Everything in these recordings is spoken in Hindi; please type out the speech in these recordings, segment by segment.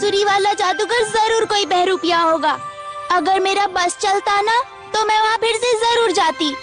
बांसुरी वाला जादूगर जरूर कोई बहरूपिया होगा। अगर मेरा बस चलता ना तो मैं वहाँ फिर से जरूर जाती।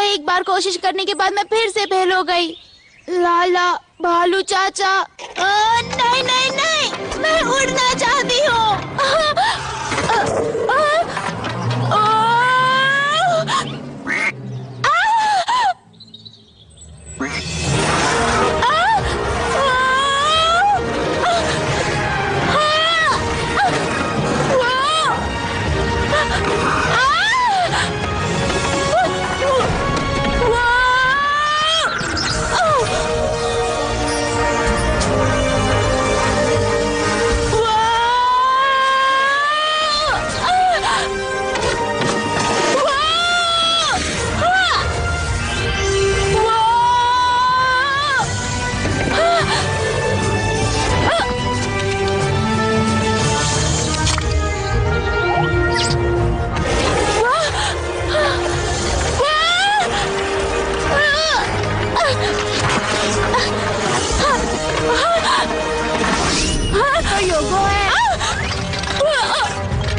एक बार कोशिश करने के बाद मैं फिर से फेल हो गई। लाला, भालू चाचा, नहीं नहीं नहीं, मैं उड़ना चाहती हूँ।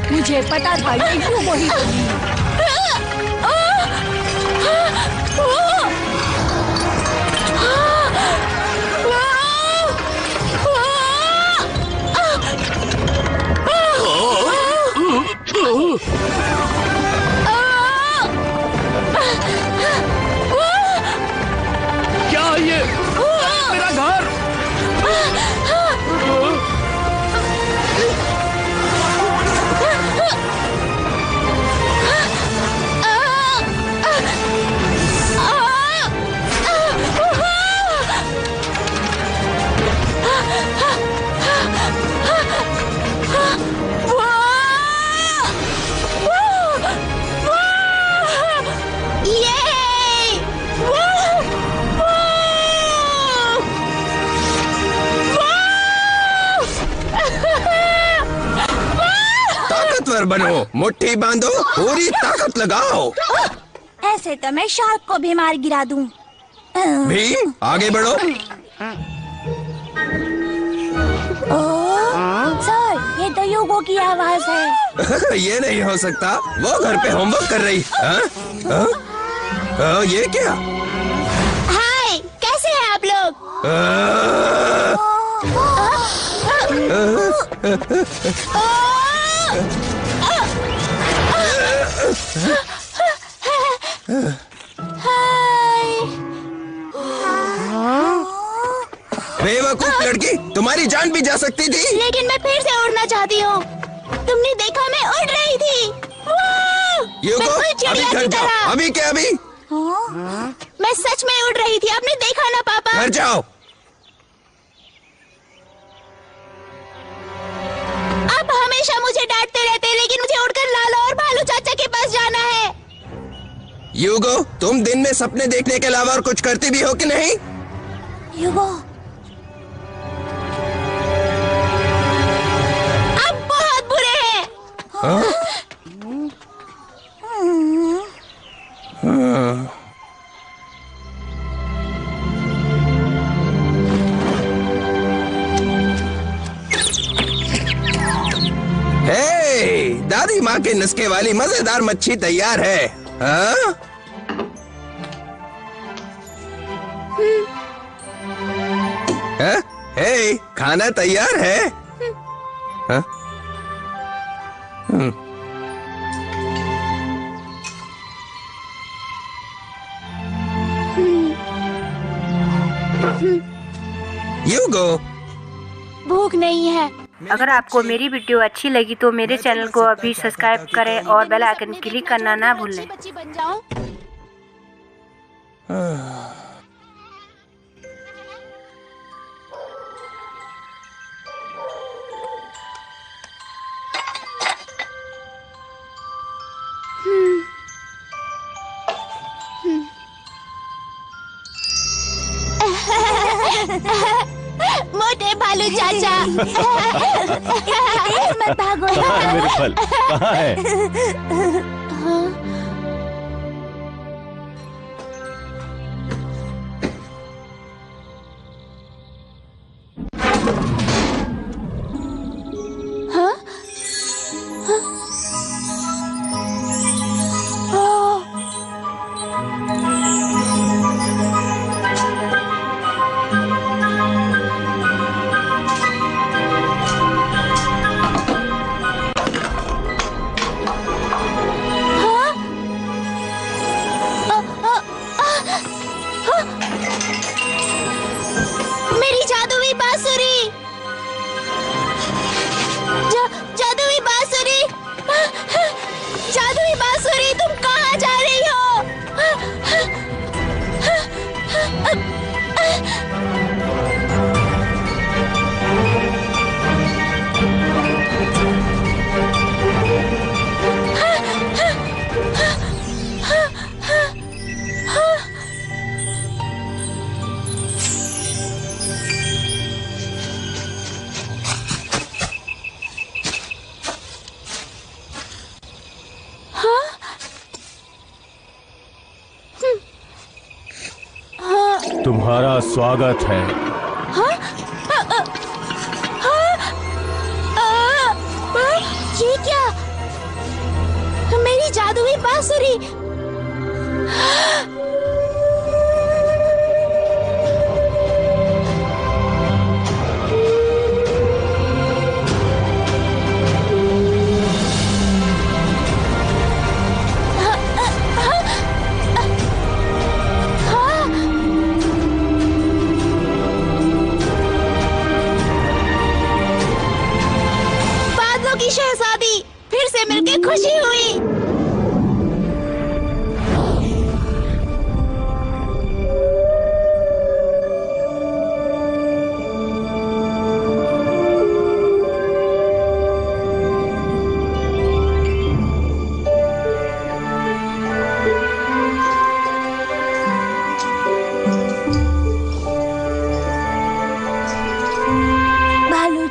मुझे पता था ये क्यों वही होगी। क्या ये मेरा घर? बनो, मुट्ठी बांधो, पूरी ताकत लगाओ। ऐसे तो मैं शार्क को भी मार गिरा दूं। भी आगे बढ़ो। सर, ये तो युगो की आवाज है। ये नहीं हो सकता, वो घर पे होमवर्क कर रही। ये क्या? हाय, कैसे हैं आप लोग? बेवकूफ लड़की, तुम्हारी जान भी जा सकती थी। लेकिन मैं फिर से उड़ना चाहती हूँ। तुमने देखा मैं उड़ रही थी। बिल्कुल चिड़िया की तरह। अभी क्या अभी? मैं सच में उड़ रही थी, आपने देखा ना पापा? घर जाओ। आप हमेशा मुझे डांटते रहते, लेकिन मुझे उड़कर लाला और भालू चाचा के पास जाना है। यूगो, तुम दिन में सपने देखने के अलावा और कुछ करती भी हो कि नहीं? यूगो, आप बहुत बुरे हैं। माँ के नुस्खे वाली मजेदार मच्छी तैयार है। हाँ? हाँ? हे, खाना तैयार है। हाँ? यूगो, भूख नहीं है। अगर आपको मेरी वीडियो अच्छी लगी तो मेरे चैनल को अभी सब्सक्राइब करें और बेल आइकन क्लिक करना ना भूलें। बच्ची बन जाऊं। मोटे भालू चाचा। मत भागो। कहाँ है मेरे फल? कहाँ है? मेरी जादुई बांसुरी। जादुई बांसुरी। जादुई बांसुरी, तुम कहाँ जा रही हो? तुम्हारा स्वागत है। ये क्या? मेरी जादुई बांसुरी। की शहजादी, फिर से मिलके खुशी हुई।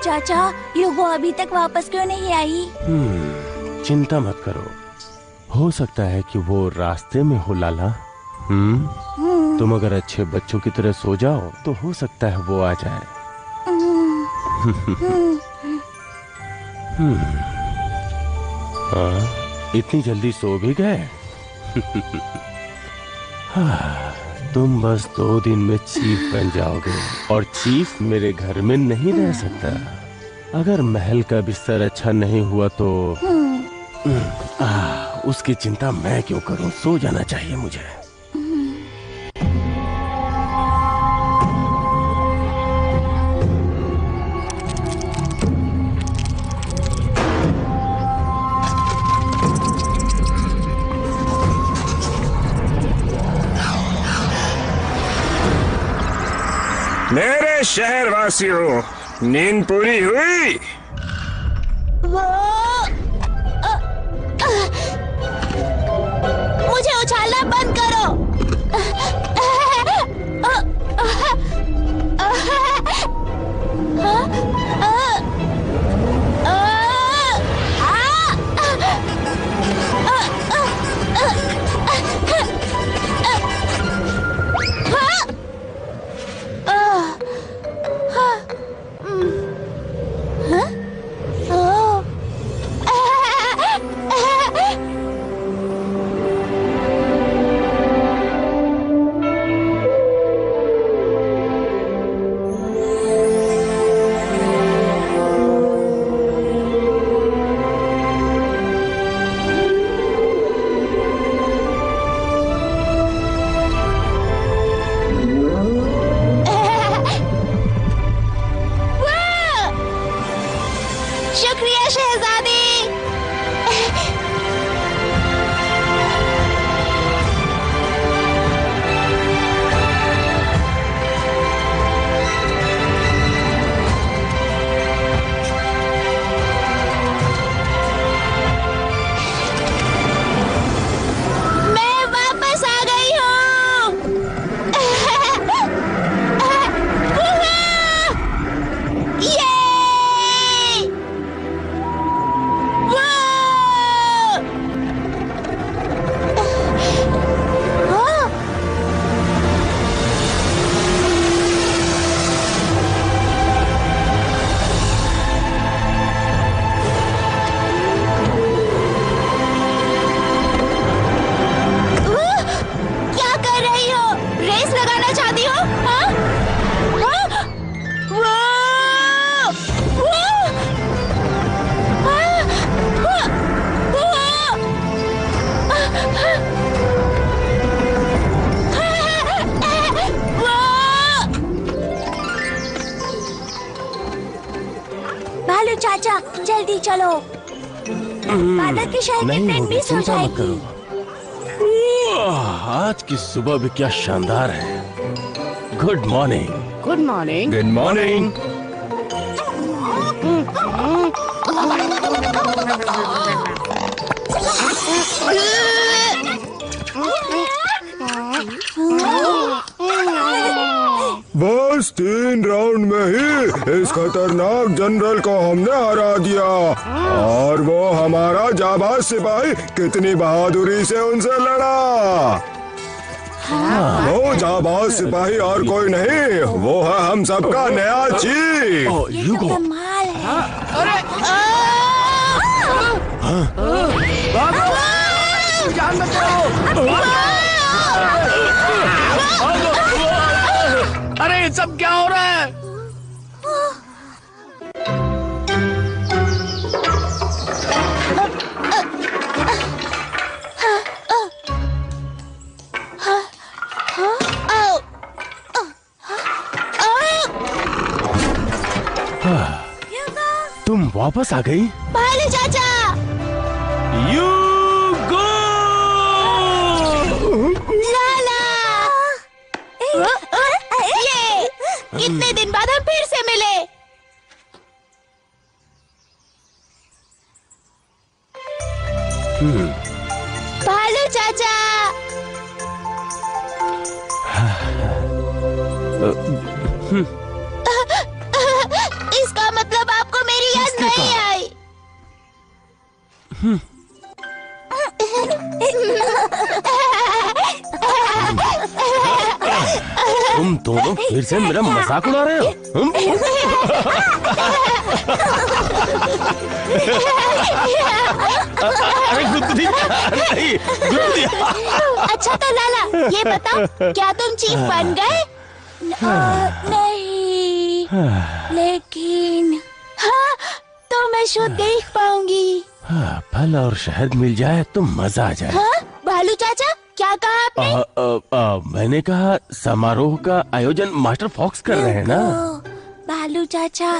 चाचा, युगो अभी तक वापस क्यों नहीं आई? चिंता मत करो, हो सकता है कि वो रास्ते में हो लाला। तुम अगर अच्छे बच्चों की तरह सो जाओ तो हो सकता है वो आ जाए। इतनी जल्दी सो भी गए? तुम बस 2 दिन में चीफ बन जाओगे और चीफ मेरे घर में नहीं रह सकता। अगर महल का बिस्तर अच्छा नहीं हुआ तो उसकी चिंता मैं क्यों करूं? सो जाना चाहिए मुझे। मेरे शहरवासियों, नींद पूरी हुई? मुझे उछालना बंद करो। भालू चाचा जल्दी चलो, बादल के शहर में ट्रेन मिस हो चिंता मत जाएगी। करो। आज की सुबह भी क्या शानदार है। Good morning. Good morning. Good morning. बस 3 राउंड में ही इस खतरनाक जनरल को हमने हरा दिया, और वो हमारा जाबाज सिपाही कितनी बहादुरी से उनसे लड़ा। वो जाबाज सिपाही और कोई नहीं, वो है हम सबका नया चीफ। यूगो, कमाल है। जान बचाओ। अरे ये सब क्या हो रहा है? तुम वापस आ गई? भालू चाचा, यूगो! लाला, ये कितने दिन बाद हम फिर से मिले। भालू चाचा, इसका मतलब आपको मेरी याद नहीं आई। तुम दोनों फिर से मेरा मजाक उड़ा रहे हो? अरे गुदरी, नहीं, गुदरी। अच्छा तो लाला, ये बताओ, क्या तुम चीफ बन गए? नहीं, लेकिन हाँ, तो मैं शुद्ध देख पाऊंगी। फल और शहद मिल जाए तो मजा आ जाए। हाँ, भालू चाचा, क्या कहा आपने? मैंने कहा समारोह का आयोजन मास्टर फॉक्स कर रहे हैं ना। भालू चाचा,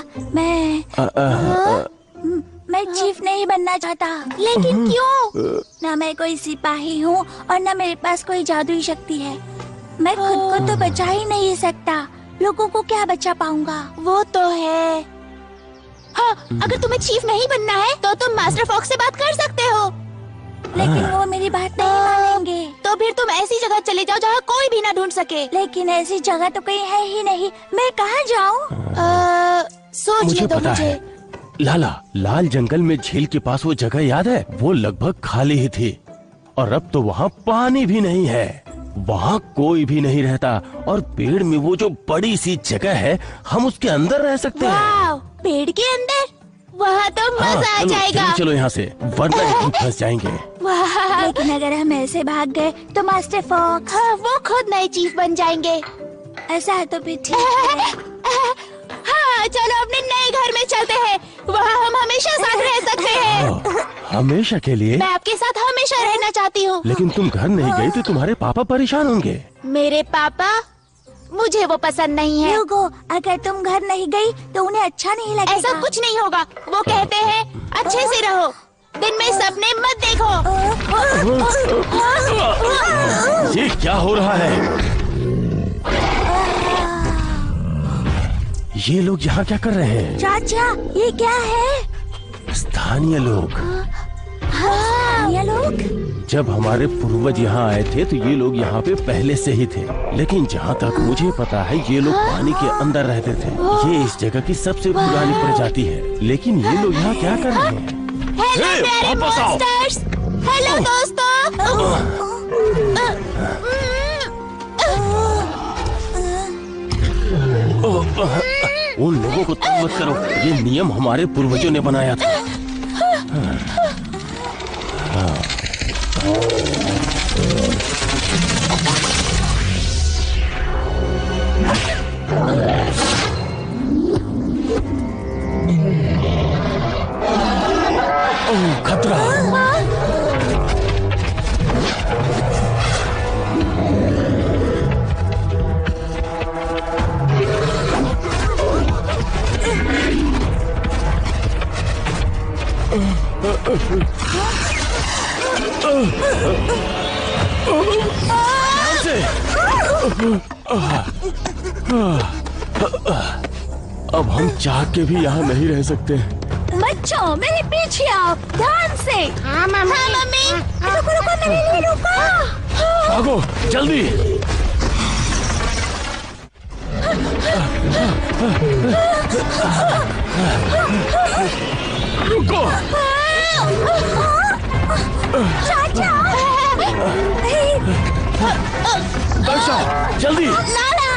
मैं चीफ नहीं बनना चाहता। लेकिन क्यों? ना मैं कोई सिपाही हूँ और ना मेरे पास कोई जादुई शक्ति है। मैं खुद को तो बचा ही नहीं सकता, लोगों को क्या बचा पाऊंगा? वो तो है। हाँ, अगर तुम्हें चीफ नहीं बनना है तो तुम मास्टर फॉक्स से बात कर सकते हो। लेकिन वो मेरी बात नहीं मानेंगे। तो फिर तुम ऐसी जगह चले जाओ जहाँ कोई भी ना ढूंढ सके। लेकिन ऐसी जगह तो कहीं है ही नहीं, मैं कहाँ जाऊँ? सोचने दो मुझे। लाला, लाल जंगल में झील के पास वो जगह याद है? वो लगभग खाली ही थी, और अब तो वहाँ पानी भी नहीं है, वहाँ कोई भी नहीं रहता, और पेड़ में वो जो बड़ी सी जगह है, हम उसके अंदर रह सकते हैं। पेड़ के अंदर? वहाँ तो मजा आ जाएगा। चलो यहाँ से, वरना यहीं फंस जाएंगे। लेकिन अगर हम ऐसे भाग गए तो मास्टर फॉक्स, वो खुद नए चीफ बन जाएंगे। ऐसा है तो फिर ठीक है। हाँ, चलो अपने नए घर में चलते हैं, वहाँ हम हमेशा साथ रह सकते हैं। हमेशा के लिए? मैं आपके साथ हमेशा रहना चाहती हूँ। लेकिन तुम घर नहीं गई तो तुम्हारे पापा परेशान होंगे। मेरे पापा? मुझे वो पसंद नहीं है। यूगो, अगर तुम घर नहीं गई तो उन्हें अच्छा नहीं लगेगा। ऐसा कुछ नहीं होगा, वो कहते हैं अच्छे से रहो, दिन में सपने मत देखो। ये क्या हो रहा है? ये लोग यहाँ क्या कर रहे हैं? चाचा, ये क्या है? स्थानीय लोग। स्थानीय लोग? जब हमारे पूर्वज यहाँ आए थे तो ये लोग यहाँ पे पहले से ही थे, लेकिन जहाँ तक मुझे पता है ये लोग पानी के अंदर रहते थे। ये इस जगह की सबसे पुरानी प्रजाति है, लेकिन ये लोग यहाँ क्या कर रहे हैं? हेलो प्यारे मॉन्स्टर्स! हेलो दोस्तों! उन लोगों को तंग मत करो, ये नियम हमारे पूर्वजों ने बनाया था। खतरा! ध्यान से। अब हम चाह के भी यहाँ नहीं रह सकते। बच्चों मेरे पीछे आओ, ध्यान से। हाँ मम्मी। रुको रुको, मेरे लिए रुको। भागो जल्दी। रुको। चाचा। दर्शा जल्दी। लाला।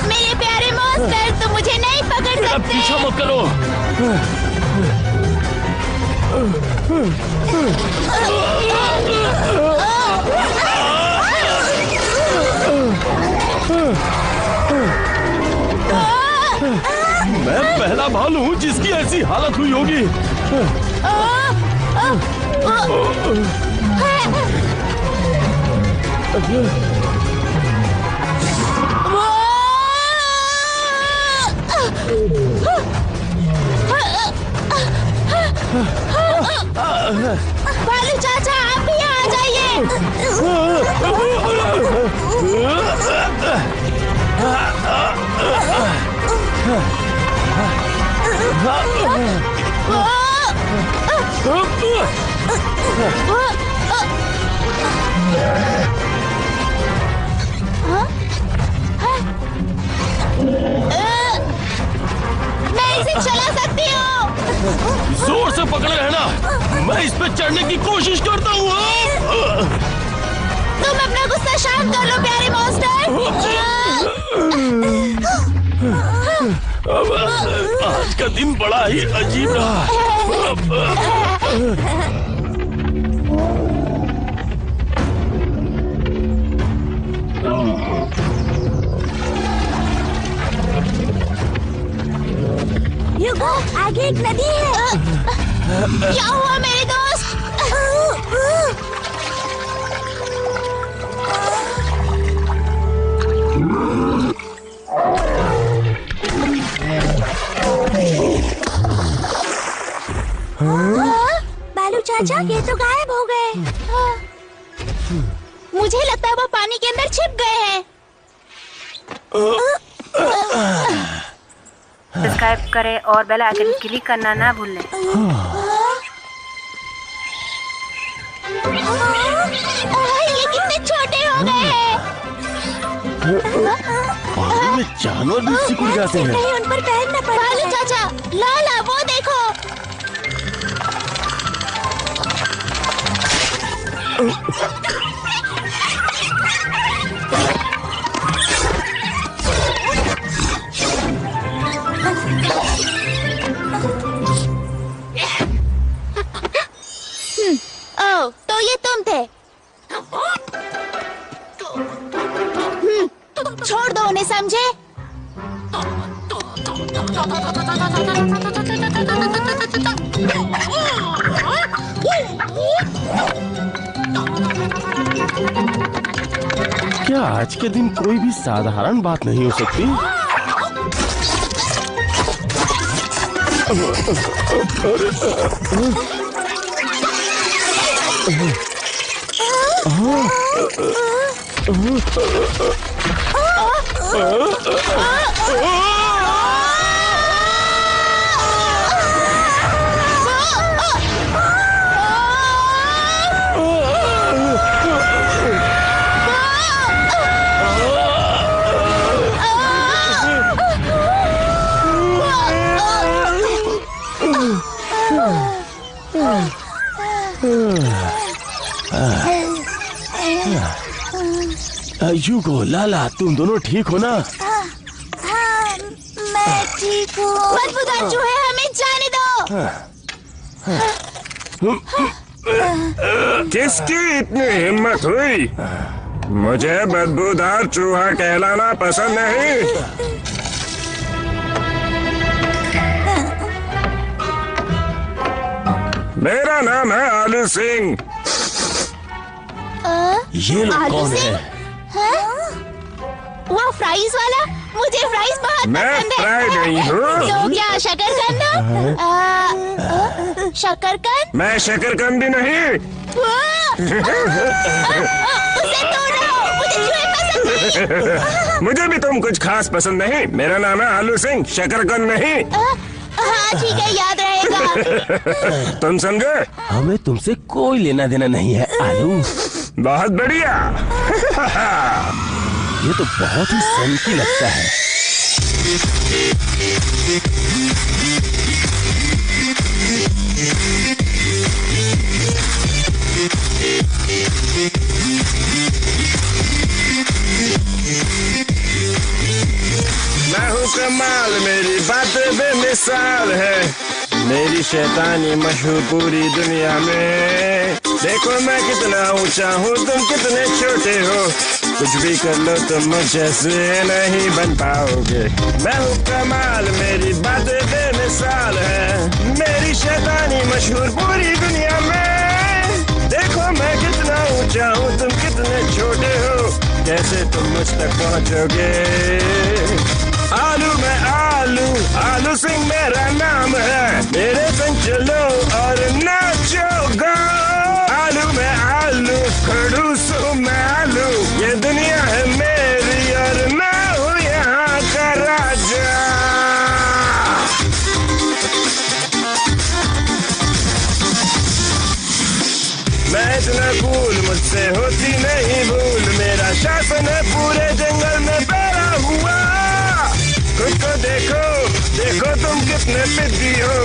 मेरे प्यारे मॉन्स्टर, तुम मुझे नहीं पकड़ मेरा सकते। पीछा मत करो। मैं पहला भालू हूँ जिसकी ऐसी हालत हुई होगी। भालू चाचा, आप भी यहाँ आ जाइए। मैं इसे चला सकती हूँ। जोर से पकड़े रहना, मैं इस पे चढ़ने की कोशिश करता हूँ। तुम अपना गुस्सा शांत कर लो प्यारे मॉन्स्टर। आज का दिन बड़ा ही अजीब रहा। युगो, आगे एक नदी है। क्या हुआ मेरे दोस्त? बालू चाचा, ये तो गायब हो गए। मुझे लगता है वो पानी के अंदर छिप गए हैं। सब्सक्राइब करें और बेल आइकन क्लिक करना ना भूलें। ये कितने छोटे हो गए हैं। पानी में जानवर भी सिकुड़ जाते हैं। कहीं उन पर पैर न पड़े। बालू चाचा, लाला वो देखो। ओह, तो ये तुम थे। छोड़ दो उन्हें, समझे? क्या आज के दिन कोई भी साधारण बात नहीं हो सकती? युगो, लाला, तुम दोनों ठीक हो ना? हाँ, मैं ठीक हूँ। बदबूदार चूहे, हमें जाने दो। किसकी इतनी हिम्मत हुई? मुझे बदबूदार चूहा कहलाना पसंद नहीं। मेरा नाम है आलू सिंह। ये लोग कौन है? वो फ्राइज वाला? मुझे फ्राइज बहुत मैं पसंद है। फ्राई नहीं हूँ। तो क्या शकरकंद? शकरकंद? मैं शकरकंद भी नहीं। उसे तोड़ो, मुझे चूहे पसंद नहीं। मुझे भी तुम कुछ खास पसंद नहीं। मेरा नाम है आलू सिंह, शकरकंद नहीं। हाँ ठीक है, याद रहेगा। तुम समझे? हमें तुमसे कोई लेना देना नहीं है आलू। बहुत बढ़िया। ये तो बहुत ही सनकी लगता है। मैं हूँ कमाल, मेरी बातें बेमिसाल है। मेरी शैतानी मशहूर पूरी दुनिया में। देखो मैं कितना ऊंचा हूँ, तुम कितने छोटे हो। कुछ भी कर लो तुम मुझे से नहीं बन पाओगे। मैं हूँ कमाल, मेरी बातें बेमिसाल है। मेरी शैतानी मशहूर पूरी दुनिया में। देखो मैं कितना ऊंचा हूँ, तुम कितने छोटे हो। कैसे तुम मुझ तक पहुँचोगे? आलू मैं आलू, आलू सिंह मेरा नाम है। मेरे संग चलो और नाचो गाओ। आलू मैं आलू, खड़ूस हूँ मैं आलू। ये दुनिया है मेरी और मैं हूँ यहाँ का राजा। मैं इतना कूल, मुझसे होती नहीं भूल। मेरा शासन है पूरे जंगल में फैला हुआ। खुद को देखो, देखो तुम कितने पिद्दी हो।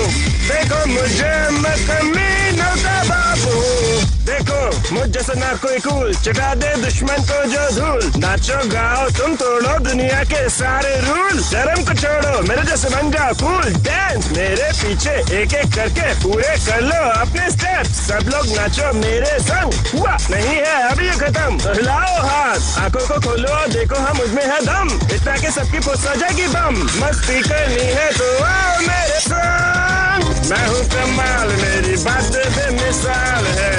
देखो मुझे, मैं कमीनों का बाप हूँ। देखो मुझ जैसा ना कोई कूल, चटा दे दुश्मन को जो धूल। नाचो गाओ तुम, तोड़ो दुनिया के सारे रूल। शर्म को छोड़ो, मेरे जैसे बन जाओ कूल। डांस मेरे पीछे एक एक करके पूरे कर लो अपने स्टेप। सब लोग नाचो मेरे संग। हुआ नहीं है अभी ये खत्म, तो हिलाओ हाथ, आंखों को खोलो, देखो हम मुझमें है दम। इतना के सबकी पोस्ट आ जाएगी बम। मस्ती करनी है तो आओ मेरे संग। मैं हूँ कमाल, मेरी बातें बेमिसाल है।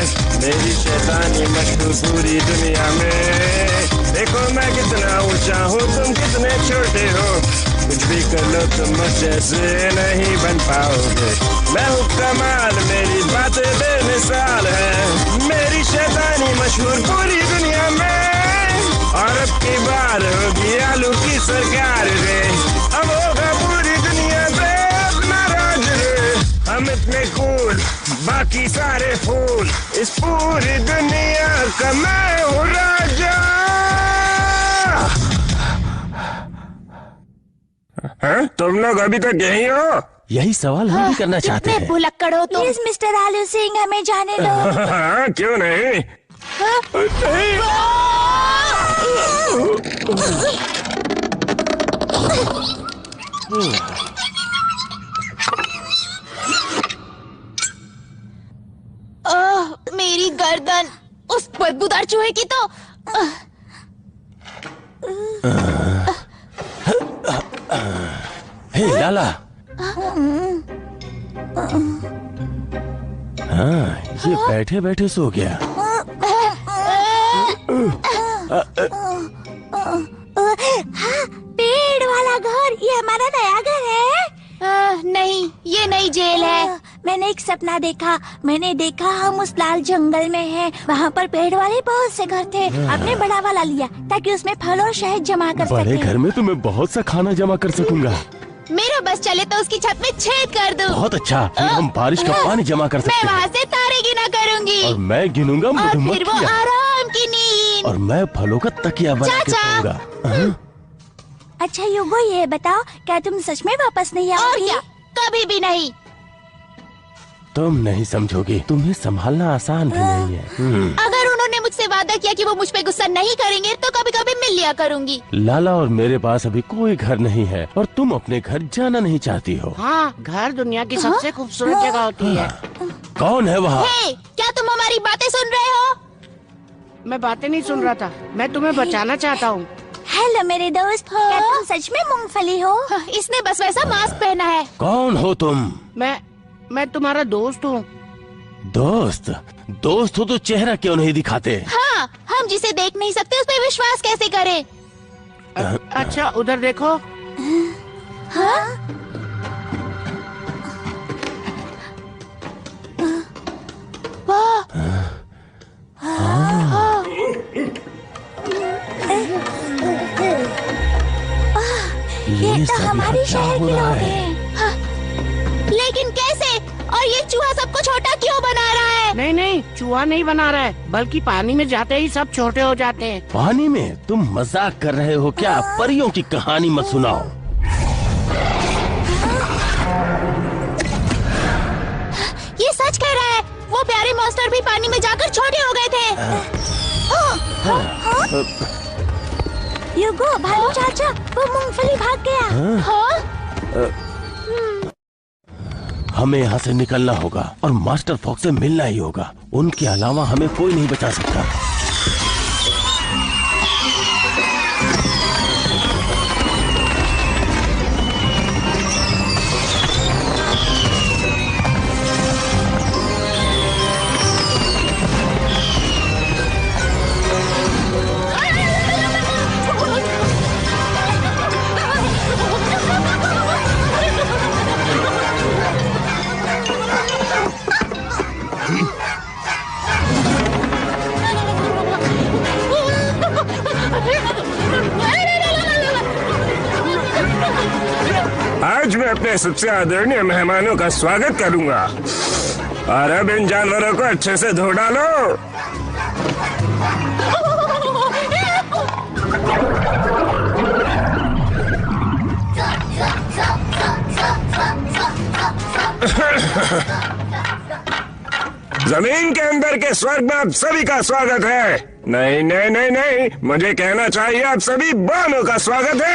मेरी शैतानी मशहूर पूरी दुनिया में। देखो मैं कितना ऊंचा हूँ, तुम कितने छोटे हो। कुछ भी कर लो तुम मुझसे से नहीं बन पाओगे। मैं हूँ कमाल, मेरी बातें बेमिसाल है। मेरी शैतानी मशहूर पूरी दुनिया में। और अब की बार होगी आलू की सरकार रे। अब होगा पूरी दुनिया पे अपना राज रे। हम इतने कूल, बाकी सारे फूल। इस पूरी दुनिया का मैं हूँ राजा। हाँ? तुम लोग अभी तक यही हो? यही सवाल हम भी करना चाहते कितने हैं। भुलक्कड़ हो तुम। प्लीज मिस्टर आलू सिंह, हमें जाने दो। हाँ, क्यों नहीं? मेरी गर्दन उस बदबूदार चूहे की तो। हे लाला। हाँ, ये बैठे बैठे सो गया। पेड़ वाला घर, ये हमारा नया घर है। नहीं, ये नई जेल है। मैंने एक सपना देखा। मैंने देखा हम उस लाल जंगल में हैं। वहाँ पर पेड़ वाले बहुत से घर थे। आपने बड़ा वाला लिया ताकि उसमें फल और शहद जमा कर सके। बड़े घर में तो मैं बहुत सा खाना जमा कर सकूंगा। मेरा बस चले तो उसकी छत में छेद कर दूं। बहुत अच्छा, फिर हम बारिश का पानी जमा कर मैं सकते वहाँ हैं। से तारे गिना करूँगी। और मैं गिनूंगा और फिर वो मधुमक्खियाँ। आराम की नींद। और मैं फलों का तकिया बना के चाचा। सोऊंगा। हाँ? अच्छा युगो, ये बताओ, क्या तुम सच में वापस नहीं आओगी? और क्या, कभी भी नहीं। तुम नहीं समझोगी, तुम्हें संभालना आसान भी नहीं है। अगर उन्होंने मुझसे वादा किया कि वो मुझ पे गुस्सा नहीं करेंगे तो कभी कभी मिल लिया करूंगी। लाला और मेरे पास अभी कोई घर नहीं है और तुम अपने घर जाना नहीं चाहती हो। हाँ, घर दुनिया की सबसे खूबसूरत जगह होती है। कौन है वहाँ? हे, क्या तुम हमारी बातें सुन रहे हो? मैं बातें नहीं सुन रहा था, मैं तुम्हें बचाना चाहता हूँ। हेलो मेरे दोस्त, क्या तुम सच में मूंगफली हो? इसने बस वैसा मास्क पहना है। कौन हो तुम? मैं तुम्हारा दोस्त हूँ। दोस्त? दोस्त हो तो चेहरा क्यों नहीं दिखाते? हाँ, हम जिसे देख नहीं सकते उस पर विश्वास कैसे करें? अच्छा उधर देखो। हाँ? ये तो हमारे शहर के लोग हैं। हाँ। लेकिन कैसे? और ये चूहा सबको छोटा क्यों बना रहा है? नहीं नहीं, चूहा नहीं बना रहा है, बल्कि पानी में जाते ही सब छोटे हो जाते हैं। पानी में? तुम मजाक कर रहे हो क्या? परियों की कहानी मत सुनाओ। ये सच कह रहा है। वो प्यारे मॉन्स्टर भी पानी में जाकर छोटे हो गए थे। युगो, भालू चाचा, वो मूंगफली भाग गया। हाँ? हमें यहाँ से निकलना होगा और मास्टर फॉक्स से मिलना ही होगा। उनके अलावा हमें कोई नहीं बचा सकता। आज मैं अपने सबसे आदरणीय मेहमानों का स्वागत करूंगा और अब इन जानवरों को अच्छे से धो डालो। जमीन के अंदर के स्वर्ग में आप सभी का स्वागत है। नहीं नहीं नहीं नहीं, मुझे कहना चाहिए आप सभी बानों का स्वागत है।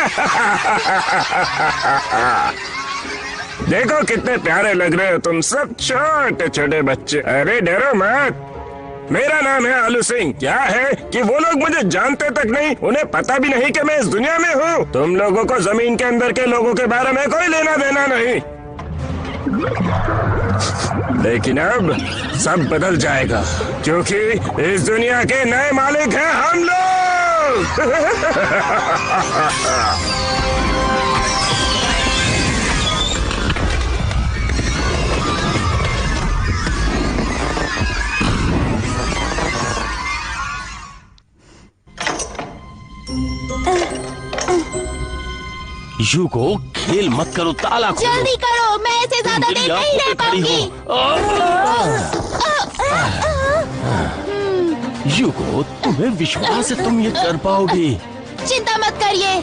देखो कितने प्यारे लग रहे हो तुम सब छोटे छोटे बच्चे। अरे डरो मत, मेरा नाम है आलू सिंह। क्या है कि वो लोग मुझे जानते तक नहीं, उन्हें पता भी नहीं कि मैं इस दुनिया में हूँ। तुम लोगों को जमीन के अंदर के लोगों के बारे में कोई लेना देना नहीं। लेकिन अब सब बदल जाएगा, क्योंकि इस दुनिया के नए मालिक हैं हम लोग। युगो, खेल मत करो, ताला खोलो। जल्दी करो, मैं ऐसे ज्यादा देर नहीं रह पाऊंगी। युगो, तुम्हें विश्वास है तुम ये कर पाओगी। चिंता मत करिए।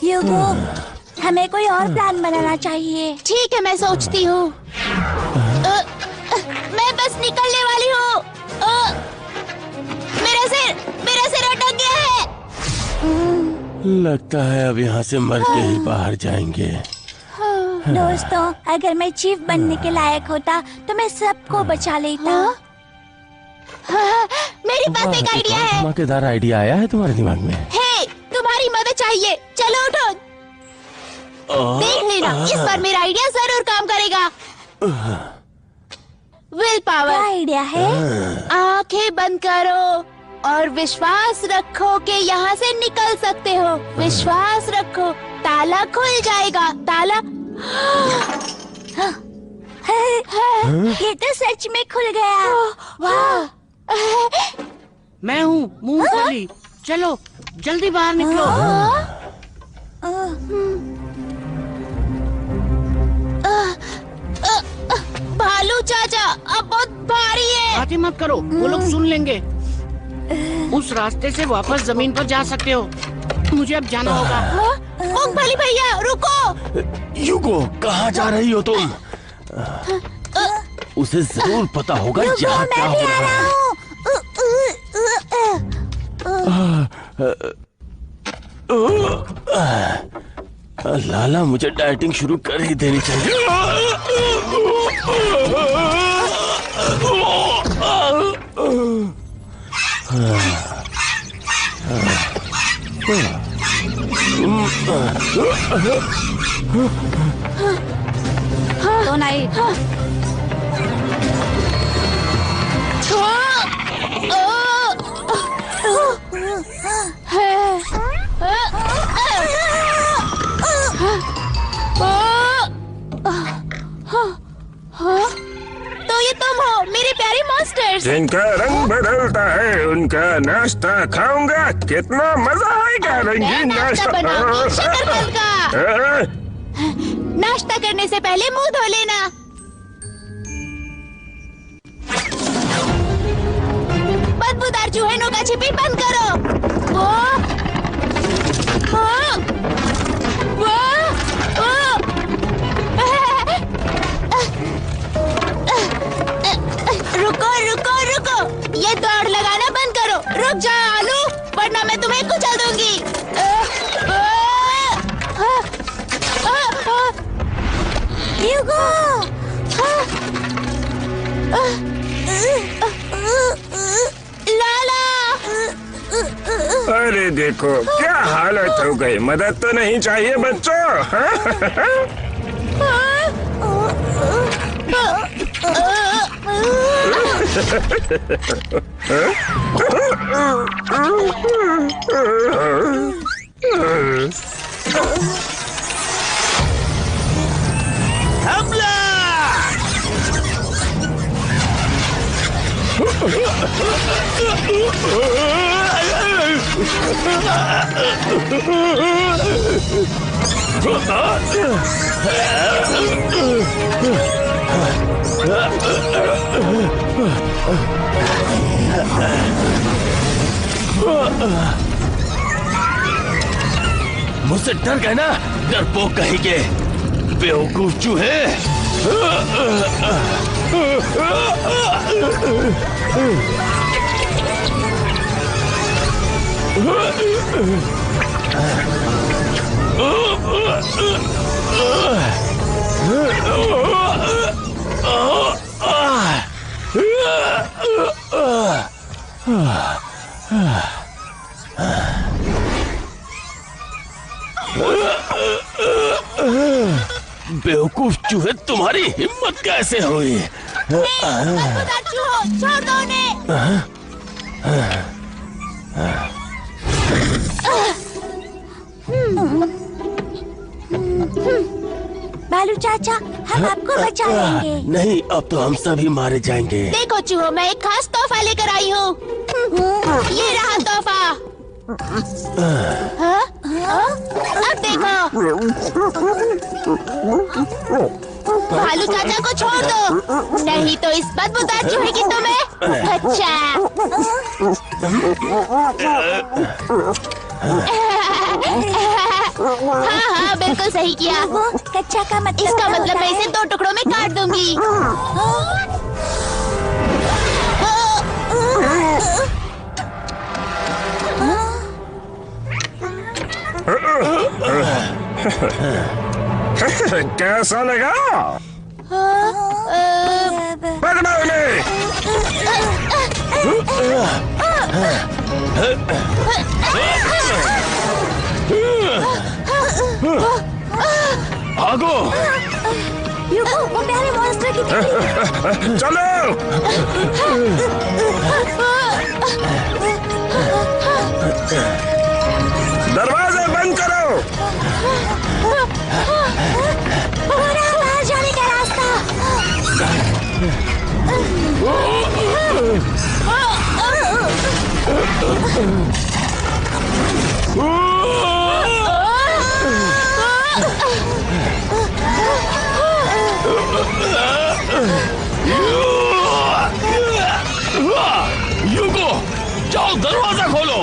युगो, हमें कोई और प्लान बनाना चाहिए। ठीक है, मैं सोचती हूँ। मैं बस निकलने वाली हूँ। मेरा सिर अटक गया है। लगता है अब यहाँ से मर के ही बाहर जाएंगे। दोस्तों, अगर मैं चीफ बनने के लायक होता तो मैं सबको बचा लेता। मेरे पास एक आइडिया है। धमाकेदार आइडिया आया है तुम्हारे दिमाग में? हे, तुम्हारी मदद चाहिए। चलो उठो। देख लेना, इस बार मेरा आइडिया जरूर काम करेगा। विल पावर आइडिया है। आंखें बंद करो और विश्वास रखो कि यहाँ से निकल सकते हो। विश्वास रखो, ताला खुल जाएगा। ताला ये तो सच में खुल गया। वाह! मैं हूँ मूंगफली। चलो जल्दी बाहर निकलो। भालू चाचा, अब बहुत भारी है। बातें मत करो, वो लोग सुन लेंगे। उस रास्ते से वापस जमीन पर जा सकते हो। मुझे अब जाना होगा। मूंगफली भैया, रुको। युगो, कहाँ जा रही हो तुम? उसे जरूर पता होगा यहाँ क्या हो रहा है। लाला, मुझे डाइटिंग शुरू कर ही देनी चाहिए। तो नहीं। तो ये तुम हो मेरे प्यारे मॉन्स्टर्स। जिनका रंग बदलता है उनका नाश्ता खाऊंगा, कितना मजा आएगा। रंगीन नाश्ता बनाऊंगी शकरकंद का। नाश्ता करने से पहले मुंह धो लेना। बदबूदार चूहेनों का छिपी बंद करो। वो रुको रुको रुको, ये दौड़ लगाना बंद करो। रुक जा आलू, वरना मैं तुम्हें कुचल दूंगी। ह्यूगो! लाला! अरे देखो क्या हालत हो गई। मदद तो नहीं चाहिए बच्चों? हमला! मुझसे डर गए ना, डरपोक कहीं के बेवकूफ चूहे। बेवकूफ चूहे, तुम्हारी हिम्मत कैसे हुई? बदबूदार चूहो, छोड़ दो उन्हें। बालू चाचा, हम आपको बचा लेंगे। नहीं, अब तो हम सभी मारे जाएंगे। देखो चूहो, मैं एक खास तोहफा लेकर आई हूँ। ये रहा तोहफा। हाँ? हाँ? अब देखो। भालू चाचा को छोड़ दो, नहीं तो इस बदबूदार चूहे की तुम्हें अच्छा। हाँ हाँ बिल्कुल सही किया। कच्चा का मतलब, इसका मतलब मैं इसे 2 टुकड़ों में काट दूंगी। कैसा लगा? पकड़ो उन्हें। भागो! वो प्यारे मॉन्स्टर की तरह। चलो! दरवाजा बंद करो। पूरा बाहर जाने का रास्ता। ह्यूगो, जाओ दरवाजा खोलो।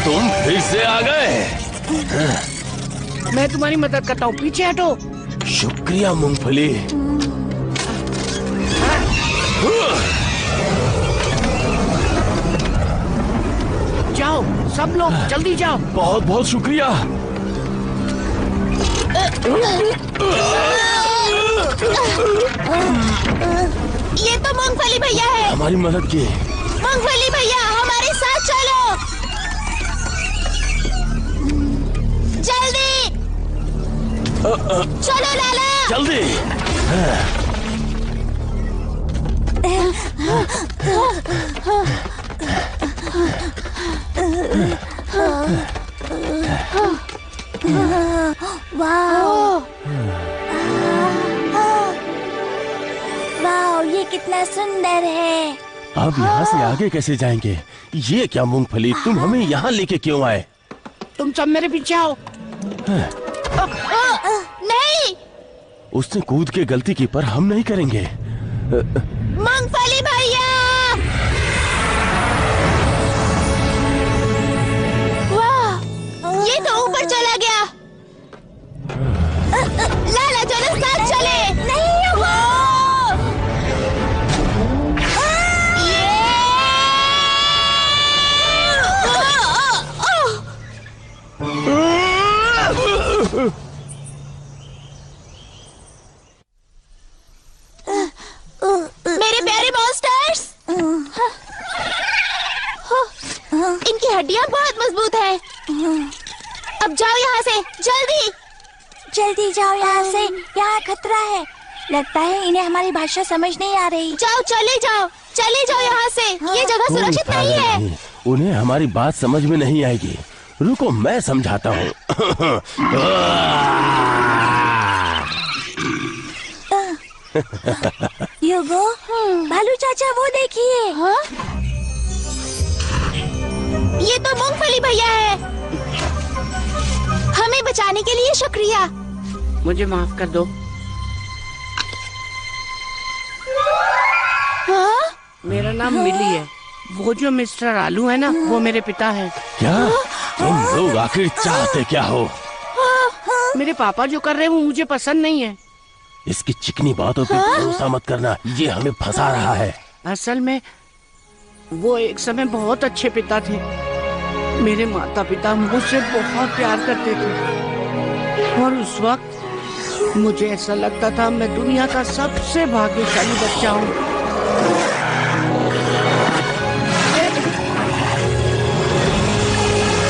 तुम फिर से आ गए। मैं तुम्हारी मदद करता हूँ, पीछे हटो। शुक्रिया मूंगफली। जाओ सब लोग जल्दी जाओ। बहुत बहुत शुक्रिया। ये तो मूंगफली भैया है। हमारी मदद की। मूंगफली भैया, हमारे साथ चलो। चलो लाला। जल्दी। वाह, वाह, ये कितना सुंदर है। अब यहाँ से आगे कैसे जाएंगे? ये क्या मूंगफली, तुम हमें यहाँ लेके क्यों आए? तुम सब मेरे पीछे आओ। नहीं, उसने कूद के गलती की, पर हम नहीं करेंगे। मूंगफली भैया। वाह, ये तो ऊपर चला गया। लाला चलो साथ चले। नहीं हुआ। मेरे प्यारे मॉन्स्टर्स, इनकी हड्डियां बहुत मजबूत हैं। अब जाओ यहाँ से, जल्दी जल्दी जाओ यहाँ से, यहाँ खतरा है। लगता है इन्हें हमारी भाषा समझ नहीं आ रही। जाओ, चले जाओ यहाँ से। ये जगह सुरक्षित नहीं है। उन्हें हमारी बात समझ में नहीं आएगी। रुको, मैं समझाता हूँ। यूगो, भालू चाचा वो देखिए। ये तो मूंगफली भैया है। हमें बचाने के लिए शुक्रिया। मुझे माफ कर दो। मेरा नाम मिली है। वो जो मिस्टर आलू है ना, वो मेरे पिता है। क्या तुम लोग आखिर चाहते क्या हो? मेरे पापा जो कर रहे हैं वो मुझे पसंद नहीं है। इसकी चिकनी बातों पे भरोसा मत करना, ये हमें फंसा रहा है। असल में वो एक समय बहुत अच्छे पिता थे। मेरे माता पिता मुझसे बहुत प्यार करते थे और उस वक्त मुझे ऐसा लगता था मैं दुनिया का सबसे भाग्यशाली बच्चा हूँ।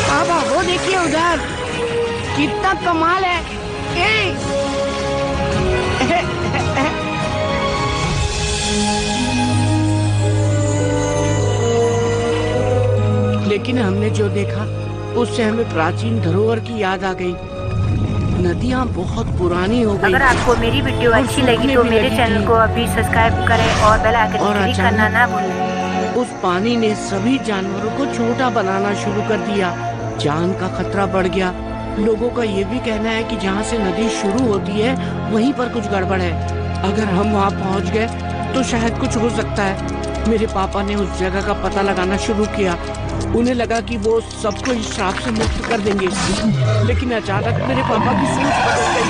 पापा वो देखिए उधर, कितना कमाल है। लेकिन हमने जो देखा उससे हमें प्राचीन धरोहर की याद आ गई। नदियाँ बहुत पुरानी हो गई। अगर आपको मेरी वीडियो अच्छी लगी तो मेरे चैनल को अभी सब्सक्राइब करें और बेल आइकन क्लिक करना ना भूलें। उस पानी ने सभी जानवरों को छोटा बनाना शुरू कर दिया। जान का खतरा बढ़ गया। लोगों का ये भी कहना है कि जहाँ से नदी शुरू होती है वहीं पर कुछ गड़बड़ है। अगर हम वहाँ पहुँच गए तो शायद कुछ हो सकता है। मेरे पापा ने उस जगह का पता लगाना शुरू किया। उन्हें लगा कि वो सबको इस श्राप से मुक्त कर देंगे, लेकिन अचानक मेरे पापा की सोच बदल गई।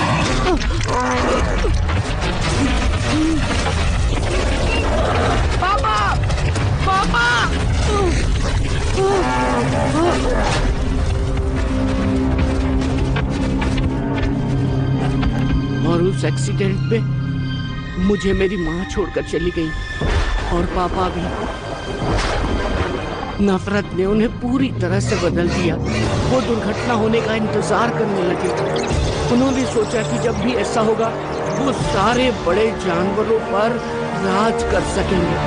पापा, पापा! और उस एक्सीडेंट में मुझे मेरी माँ छोड़कर चली गई और पापा भी। नफरत ने उन्हें पूरी तरह से बदल दिया। वो दुर्घटना होने का इंतजार करने लगे। उन्होंने सोचा कि जब भी ऐसा होगा वो सारे बड़े जानवरों पर राज कर सकेंगे।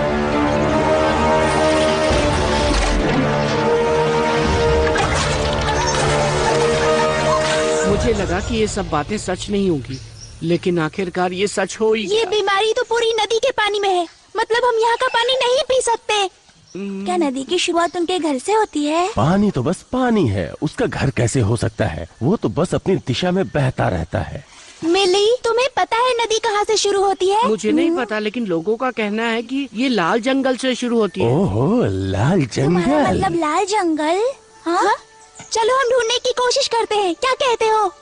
मुझे लगा कि ये सब बातें सच नहीं होंगी, लेकिन आखिरकार ये सच हो ही। ये बीमारी तो पूरी नदी के पानी में है। मतलब हम यहाँ का पानी नहीं पी सकते। क्या नदी की शुरुआत उनके घर से होती है? पानी तो बस पानी है, उसका घर कैसे हो सकता है? वो तो बस अपनी दिशा में बहता रहता है। मिली, तुम्हें पता है नदी कहाँ से शुरू होती है? मुझे नहीं पता, लेकिन लोगों का कहना है कि ये लाल जंगल से शुरू होती है। ओहो, लाल जंगल। मतलब लाल जंगल? हाँ? चलो हम ढूंढने की कोशिश करते हैं, क्या कहते हो?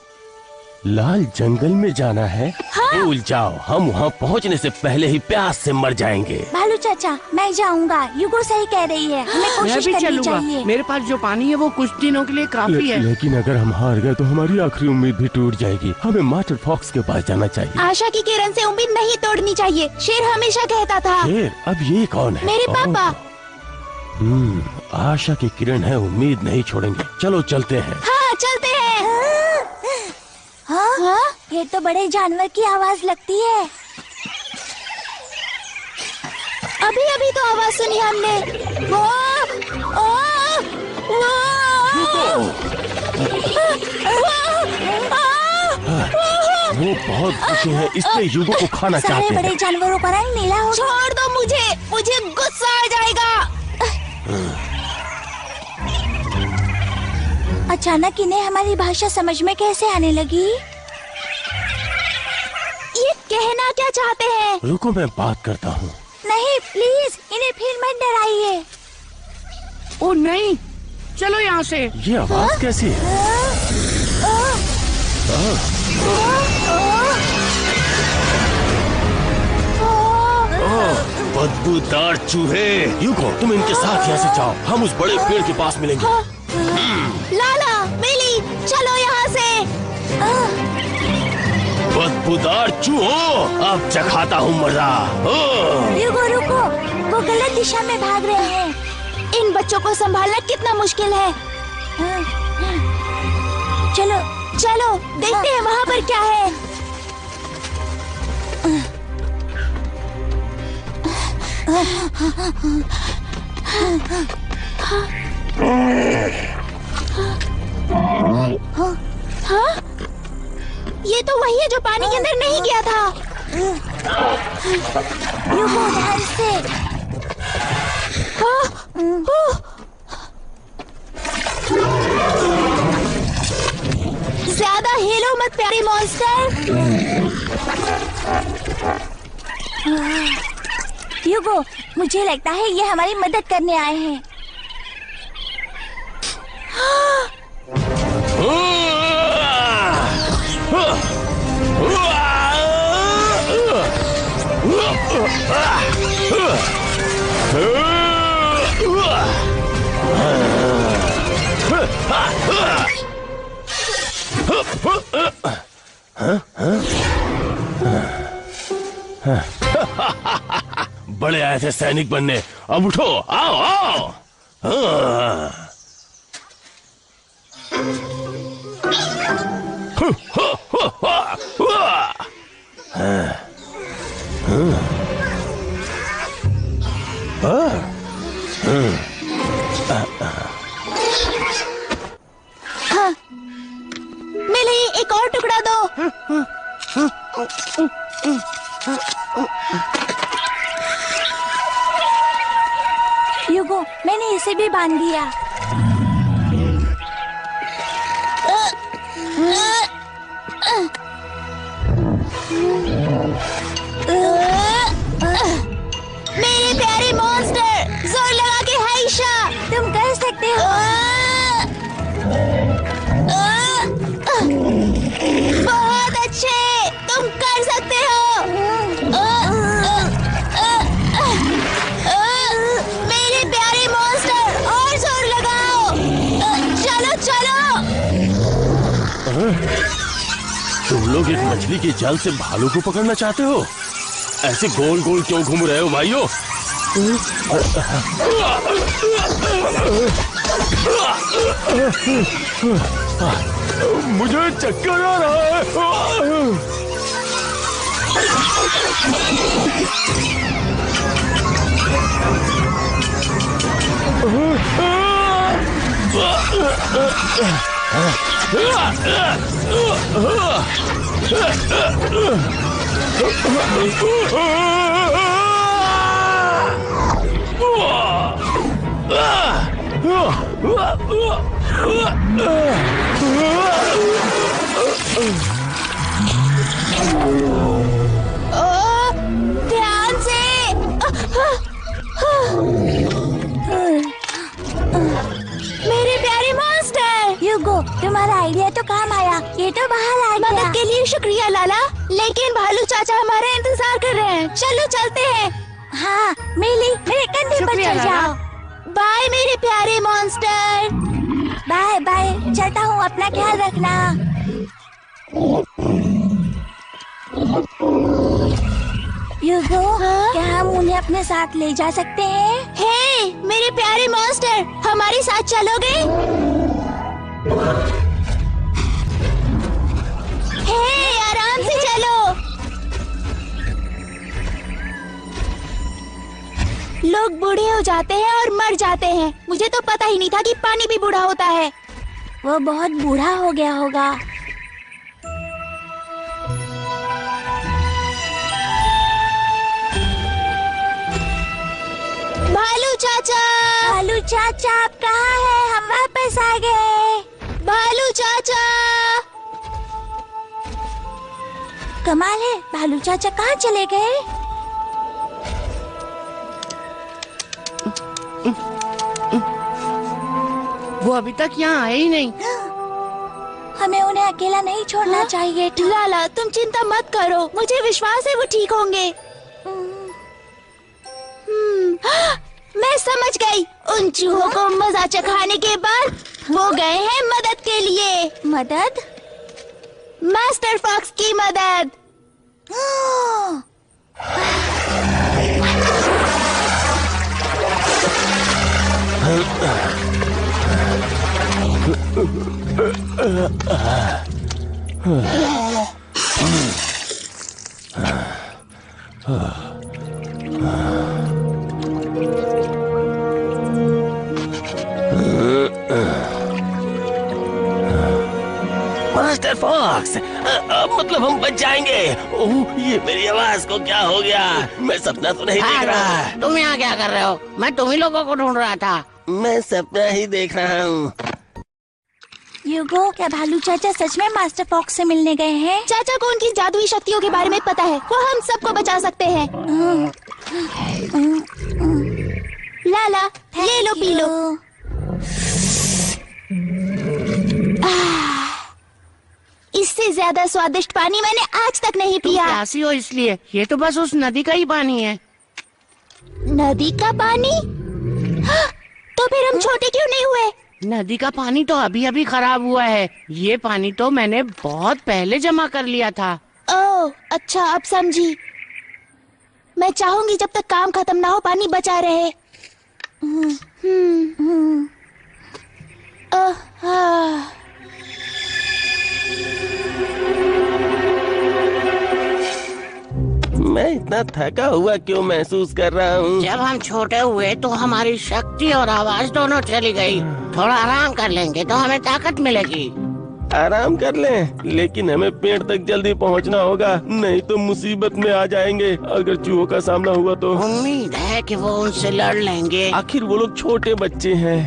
लाल जंगल में जाना है? हाँ। भूल जाओ, हम वहाँ पहुँचने से पहले ही प्यास से मर जाएंगे। भालू चाचा, मैं जाऊंगा। युगो सही कह रही है, हमें मैं कोशिश भी करनी चलूंगा। चाहिए। मेरे पास जो पानी है वो कुछ दिनों के लिए काफी है। लेकिन अगर हम हार गए तो हमारी आखिरी उम्मीद भी टूट जाएगी। हमें मास्टर फॉक्स के पास जाना चाहिए। आशा की किरण से उम्मीद नहीं तोड़नी चाहिए, शेर हमेशा कहता था। शेर? अब ये कौन है? मेरे पापा। आशा की किरण है, उम्मीद नहीं छोड़ेंगे। चलो चलते हैं। हाँ चलते हैं। हाँ? ये तो बड़े जानवर की आवाज लगती है। अभी अभी तो आवाज सुनी हमने। वो बहुत भूखे हैं, इसलिए युगो को खाना सारे चाहते बड़े हैं। जानवरों का रंग नीला हो। छोड़ दो मुझे गुस्सा आ जाएगा। अचानक इन्हें हमारी भाषा समझ में कैसे आने लगी? ये कहना क्या चाहते हैं? रुको मैं बात करता हूँ। नहीं प्लीज, इन्हें फिर मत डराइए। ओ नहीं, चलो यहाँ से। ये आवाज कैसी है? बदबूदार चूहे। युगो तुम इनके साथ यहाँ से जाओ, हम उस बड़े पेड़ के पास मिलेंगे। लाला, मिली, चलो यहाँ से। बदबूदार चूहो, अब चखाता हूँ मजा। युगो रुको, वो गलत दिशा में भाग रहे हैं। इन बच्चों को संभालना कितना मुश्किल है। चलो चलो देखते हैं वहाँ पर क्या है। हाँ? ये तो वही है जो पानी के अंदर नहीं गया था। युगो ध्यान से। ज्यादा हिलो मत प्यारे मॉन्स्टर। युगो, मुझे लगता है ये हमारी मदद करने आए हैं। बड़े आए थे सैनिक बनने, अब उठो, आओ आओ। मिली, एक और टुकड़ा दो। युगो, मैंने इसे भी बांध दिया। मेरे प्यारे मॉन्स्टर, जोर लगा के हाइशा, तुम कर सकते हो। बहुत अच्छे, तुम कर सकते हो। मेरे प्यारे मॉन्स्टर, और जोर लगाओ। चलो चलो। तुम लोग एक मछली के जाल से भालू को पकड़ना चाहते हो? ऐसे गोल गोल क्यों घूम रहे हो भाइयों? मुझे चक्कर आ रहा है। ध्यान से। मेरे प्यारे मॉन्स्टर। युगो, तुम्हारा आइडिया तो काम आया, ये तो बाहर आ गया। मदद के लिए शुक्रिया लाला, लेकिन भालू चाचा हमारा इंतजार कर रहे हैं। चलो चलते हैं। हाँ मिली, मेरे कंधे पर चढ़ जाओ। बाय मेरे प्यारे मॉन्स्टर। बाय बाय, चलता हूँ, अपना ख्याल रखना। युगो, क्या हम उन्हें अपने साथ ले जा सकते हैं? हे मेरे प्यारे मॉन्स्टर, हमारे साथ चलोगे? हे आराम लोग बूढ़े हो जाते हैं और मर जाते हैं। मुझे तो पता ही नहीं था कि पानी भी बूढ़ा होता है। वो बहुत बूढ़ा हो गया होगा। भालू चाचा, भालू चाचा आप कहाँ हैं? हम वापस आ गए। भालू चाचा, कमाल है, भालू चाचा कहाँ चले गए? वो अभी तक यहाँ आए ही नहीं। हमें उन्हें अकेला नहीं छोड़ना चाहिए। लाला तुम चिंता मत करो, मुझे विश्वास है वो ठीक होंगे। मैं समझ गई। उन चूहों को मजा चखाने के बाद वो गए हैं मदद के लिए। मदद? मास्टर फॉक्स की मदद। मास्टर फॉक्स, मतलब हम बच जाएंगे। ओह, ये मेरी आवाज को क्या हो गया? मैं सपना तो नहीं देख रहा। तुम यहाँ क्या कर रहे हो? मैं तुम ही लोगों को ढूंढ रहा था। मैं सपना ही देख रहा हूँ। यूगो, क्या भालू चाचा सच में मास्टर फॉक्स से मिलने गए हैं? चाचा को उनकी जादुई शक्तियों के बारे में पता है। वो हम सबको बचा सकते हैं। लाला, ले लो, पी लो। इससे ज्यादा स्वादिष्ट पानी मैंने आज तक नहीं पिया। प्यासी हो इसलिए। ये तो बस उस नदी का ही पानी है। नदी का पानी? तो फिर हम छोटे क्यों नहीं हुए? नदी का पानी तो अभी अभी खराब हुआ है। ये पानी तो मैंने बहुत पहले जमा कर लिया था। ओह, अच्छा, अब समझी। मैं चाहूंगी जब तक काम खत्म ना हो पानी बचा रहे। मैं इतना थका हुआ क्यों महसूस कर रहा हूँ? जब हम छोटे हुए तो हमारी शक्ति और आवाज दोनों चली गई। थोड़ा आराम कर लेंगे तो हमें ताकत मिलेगी। आराम कर लें, लेकिन हमें पेड़ तक जल्दी पहुँचना होगा, नहीं तो मुसीबत में आ जाएंगे। अगर चूहों का सामना हुआ तो। उम्मीद है कि वो उनसे लड़ लेंगे। आखिर वो लोग छोटे बच्चे हैं।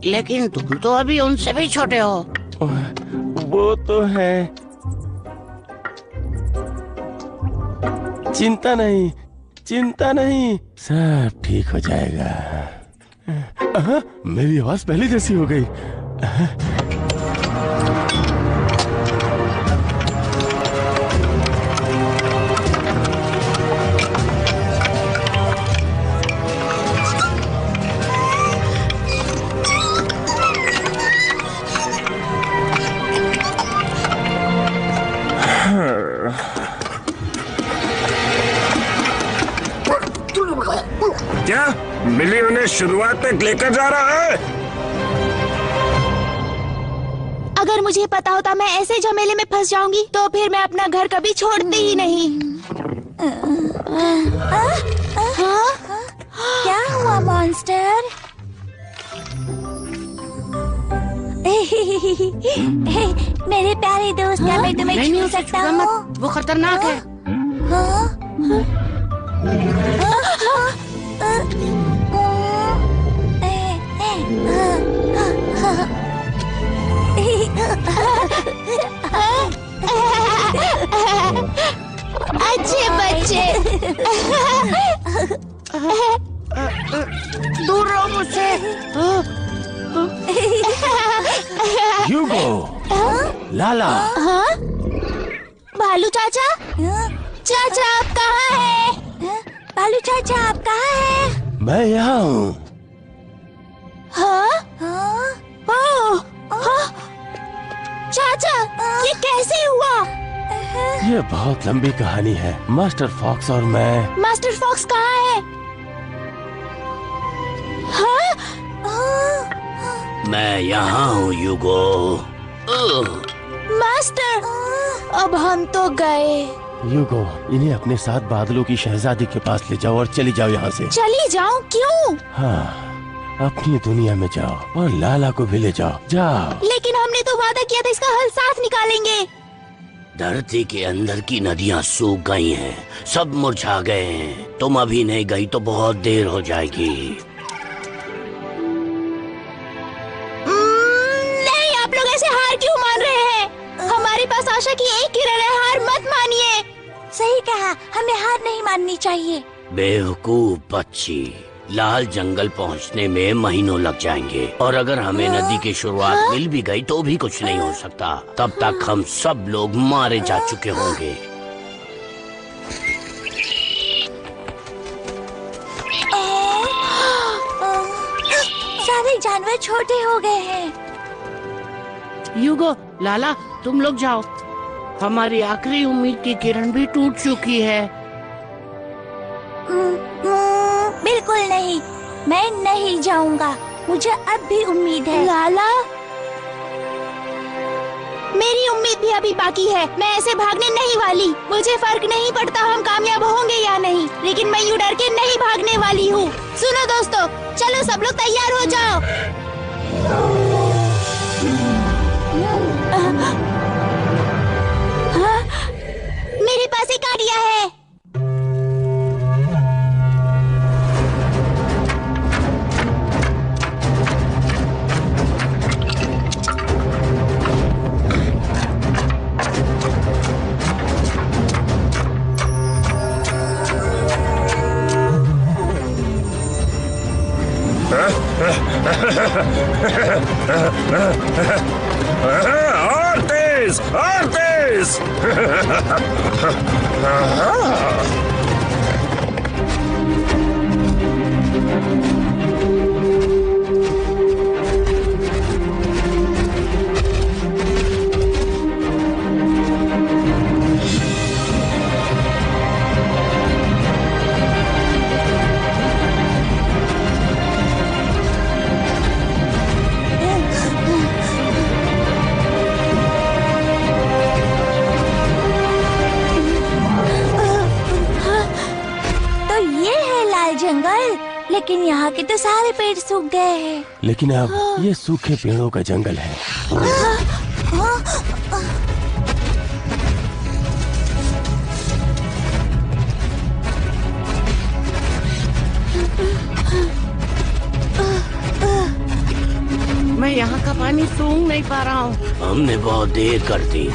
लेकिन तुम तो अभी उनसे भी छोटे हो। वो तो है। चिंता नहीं, चिंता नहीं, सब ठीक हो जाएगा। मेरी आवाज पहले जैसी हो गई। क्या मिली उन्हें शुरुआत तक लेकर जा रहा है? अगर मुझे पता होता मैं ऐसे झमेले में फंस जाऊंगी तो फिर मैं अपना घर कभी छोड़ती ही नहीं। क्या हुआ मॉन्स्टर? मेरे प्यारे दोस्त, क्या मैं तुम्हें छू सकता हूँ? वो खतरनाक है। अच्छे बच्चे। दूर रहो मुझसे। ह्यूगो, लाला। भालू चाचा, चाचा आप कहाँ हैं? भालू चाचा आप कहाँ हैं? मैं यहाँ हूँ। चाचा, ये कैसे हुआ? ये बहुत लंबी कहानी है। मास्टर फॉक्स और मैं। मास्टर फॉक्स कहाँ है? मैं यहाँ हूँ ह्यूगो। मास्टर, अब हम तो गए। यूगो, इन्हें अपने साथ बादलों की शहजादी के पास ले जाओ और चली जाओ यहाँ से। चली जाऊं? क्यों? हाँ, अपनी दुनिया में जाओ और लाला को भी ले जाओ। जाओ। लेकिन हमने तो वादा किया था इसका हल साफ निकालेंगे। धरती के अंदर की नदियाँ सूख गई हैं, सब मुरझा गए हैं। तुम अभी नहीं गई तो बहुत देर हो जाएगी। नहीं, आप लोग ऐसे हार क्यों मान रहे हैं? हमारे पास आशा की एक किरण है, हार मत मानिए। सही कहा, हमें हार नहीं माननी चाहिए। बेवकूफ बच्ची, लाल जंगल पहुंचने में महीनों लग जाएंगे और अगर हमें नदी की शुरुआत मिल भी गई तो भी कुछ नहीं हो सकता। तब तक हम सब लोग मारे जा चुके होंगे। सारे जानवर छोटे हो गए हैं। यूगो, लाला, तुम लोग जाओ। हमारी आखिरी उम्मीद की किरण भी टूट चुकी है। बिल्कुल नहीं, मैं नहीं जाऊंगा। मुझे अब भी उम्मीद है। लाला, मेरी उम्मीद भी अभी बाकी है। मैं ऐसे भागने नहीं वाली। मुझे फर्क नहीं पड़ता हम कामयाब होंगे या नहीं, लेकिन मैं यूं डर के नहीं भागने वाली हूँ। सुनो दोस्तों, चलो सब लोग तैयार हो जाओ। मेरे पास एक आइडिया है। और तेज, और तेज। जंगल, लेकिन यहाँ के तो सारे पेड़ सूख गए हैं। लेकिन अब ये सूखे पेड़ों का जंगल है। मैं यहाँ का पानी सूंघ नहीं पा रहा हूँ। हमने बहुत देर कर दी।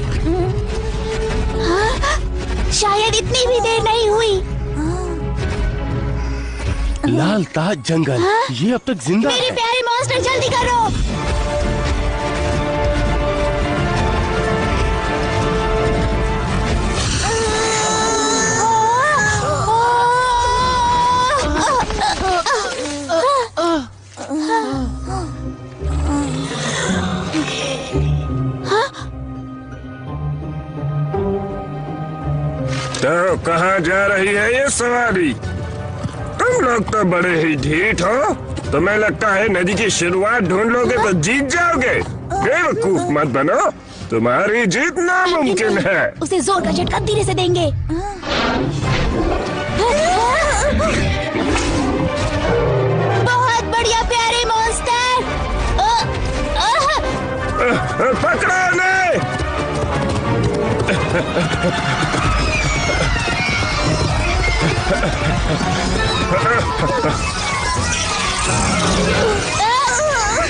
शायद इतनी भी देर नहीं हुई। लाल ताज जंगल, ये अब तक जिंदा मेरे है। प्यारे मॉन्स्टर, जल्दी करो। तो कहाँ जा रही है ये सवारी? तुम लोग तो बड़े ही ढीठ हो। तुम्हें लगता है नदी की शुरुआत ढूंढ लोगे तो जीत जाओगे? बेवकूफ मत बनो, तुम्हारी जीत नामुमकिन है। उसे जोर का झटका धीरे से देंगे। बहुत बढ़िया प्यारे मॉन्स्टर। पकड़ो उन्हें।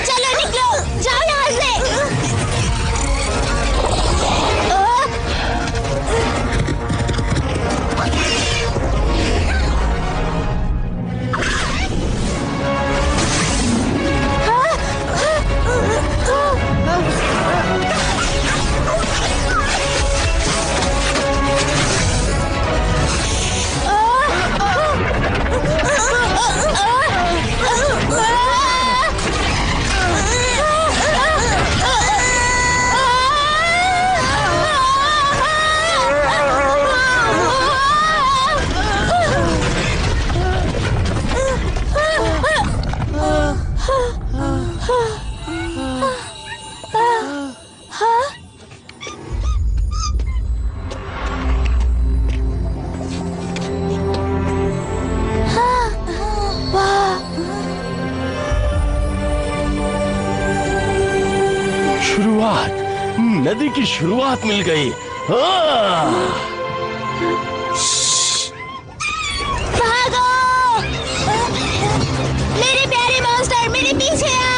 चलो निकलो, जाओ यहाँ से। नदी की शुरुआत मिल गई। भागो! मेरे प्यारे मॉन्स्टर, मेरे पीछे आओ!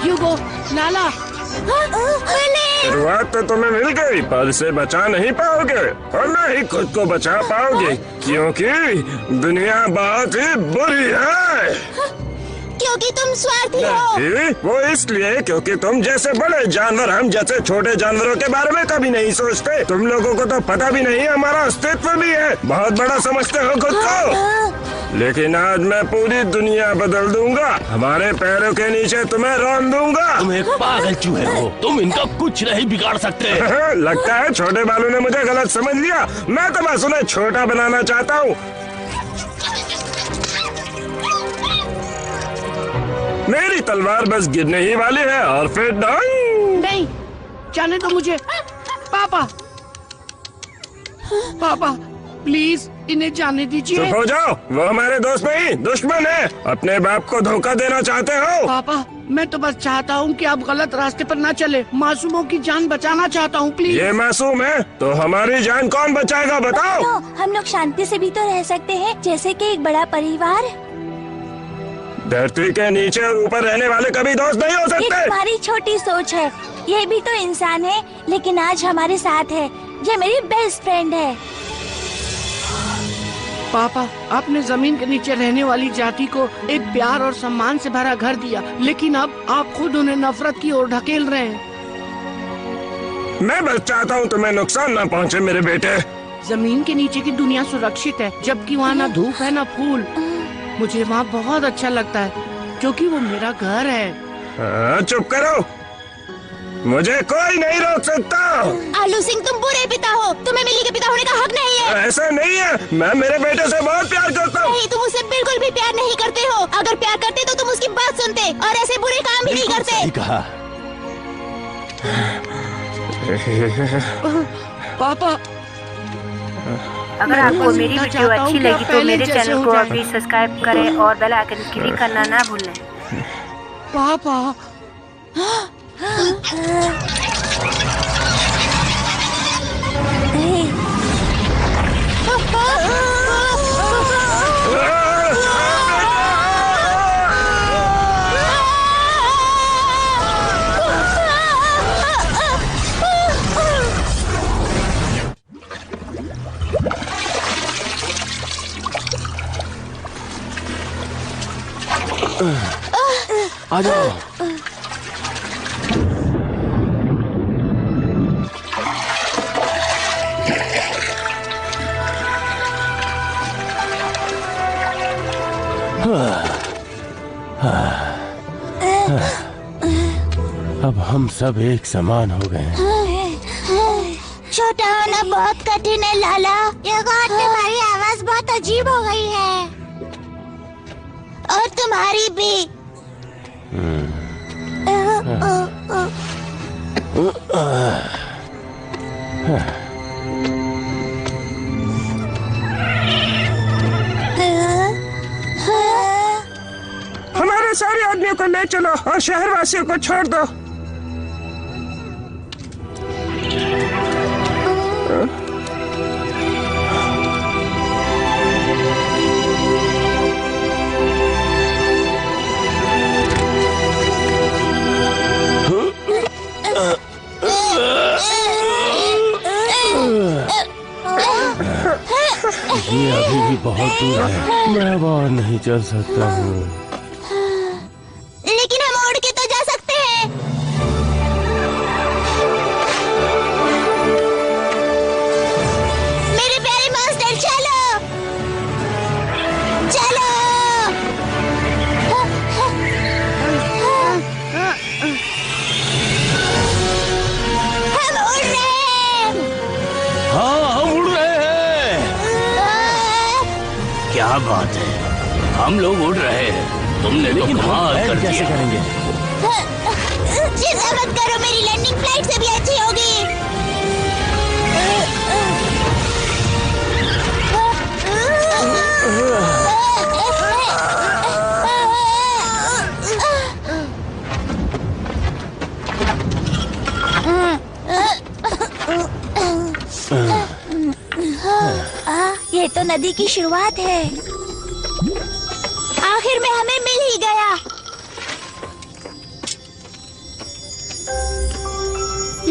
ह्यूगो, लाला, शुरुआत तो तुम्हें मिल गई, पर इसे बचा नहीं पाओगे और न ही खुद को बचा पाओगे, क्योंकि दुनिया बहुत ही बुरी है। क्योंकि तुम स्वार्थी हो। नहीं, वो इसलिए क्योंकि तुम जैसे बड़े जानवर हम जैसे छोटे जानवरों के बारे में कभी नहीं सोचते। तुम लोगों को तो पता भी नहीं हमारा अस्तित्व भी है, बहुत बड़ा समझते हो खुद को। लेकिन आज मैं पूरी दुनिया बदल दूंगा, हमारे पैरों के नीचे तुम्हें रौंद दूंगा। तुम एक पागल चूहे हो, तुम इनका कुछ नहीं बिगाड़ सकते। लगता है छोटे बालू ने मुझे गलत समझ लिया। मैं तो बस उन्हें छोटा बनाना चाहता हूँ। मेरी तलवार बस गिरने ही वाली है और फिर नहीं, जाने दो मुझे। पापा, पापा, प्लीज इन्हें जाने दीजिए। चुप हो जाओ, वो हमारे दोस्त नहीं दुश्मन है। अपने बाप को धोखा देना चाहते हो? पापा, मैं तो बस चाहता हूँ कि आप गलत रास्ते पर न चले। मासूमों की जान बचाना चाहता हूँ, प्लीज। ये मासूम है तो हमारी जान कौन बचाएगा बताओ? तो हम लोग शांति से भी तो रह सकते हैं, जैसे कि एक बड़ा परिवार। धरती के नीचे और ऊपर रहने वाले कभी दोस्त नहीं हो ये सकते। तुम्हारी छोटी सोच है। ये भी तो इंसान है, लेकिन आज हमारे साथ है। ये मेरी बेस्ट फ्रेंड है। पापा, आपने जमीन के नीचे रहने वाली जाति को एक प्यार और सम्मान से भरा घर दिया, लेकिन अब आप खुद उन्हें नफरत की ओर ढकेल रहे हैं। मैं बस चाहता हूँ तुम्हें नुकसान न पहुँचे मेरे बेटे। जमीन के नीचे की दुनिया सुरक्षित है, जबकि वहाँ न धूप है न फूल। मुझे वहाँ बहुत अच्छा लगता है, क्योंकि वो मेरा घर है। हाँ, चुप करो, मुझे कोई नहीं रोक सकता। आलू सिंह, तुम बुरे पिता हो। तुम्हें मिली के पिता होने का हक नहीं है। ऐसा नहीं है, मैं मेरे बेटे से बहुत प्यार करता हूँ। नहीं, तुम उससे बिल्कुल भी प्यार नहीं करते हो। अगर प्यार करते तो तुम उसकी बात सुनते और ऐसे बुरे काम भी नहीं करते। सही कहा। पापा, अगर आपको मेरी वीडियो अच्छी लगी तो मेरे चैनल को अभी सब्सक्राइब करें और बेल आइकन क्लिक करना ना भूलें। पापा, आ जाओ। अब हम सब एक समान हो गए हैं। छोटा होना बहुत कठिन है लाला। तुम्हारी आवाज बहुत अजीब हो गई है और तुम्हारी भी। हमारे सारे आदमियों को ले चलो और शहरवासियों को छोड़ दो। ये अभी भी बहुत दूर है, मैं अब और नहीं चल सकता हूँ। लेकिन हम उड़ के तो जा सकते हैं। मेरे प्यारे मास्टर, चलो चलो। हम उड़ रहे हैं। हाँ, हम उड़ रहे हैं। क्या बात है, हम लोग उड़ रहे हैं, तुमने तो कमाल कर कैसे दिया। करेंगे? चिंता मत करो, मेरी लैंडिंग फ्लाइट से भी अच्छी होगी। ये तो नदी की शुरुआत है। आखिर में हमें मिल ही गया।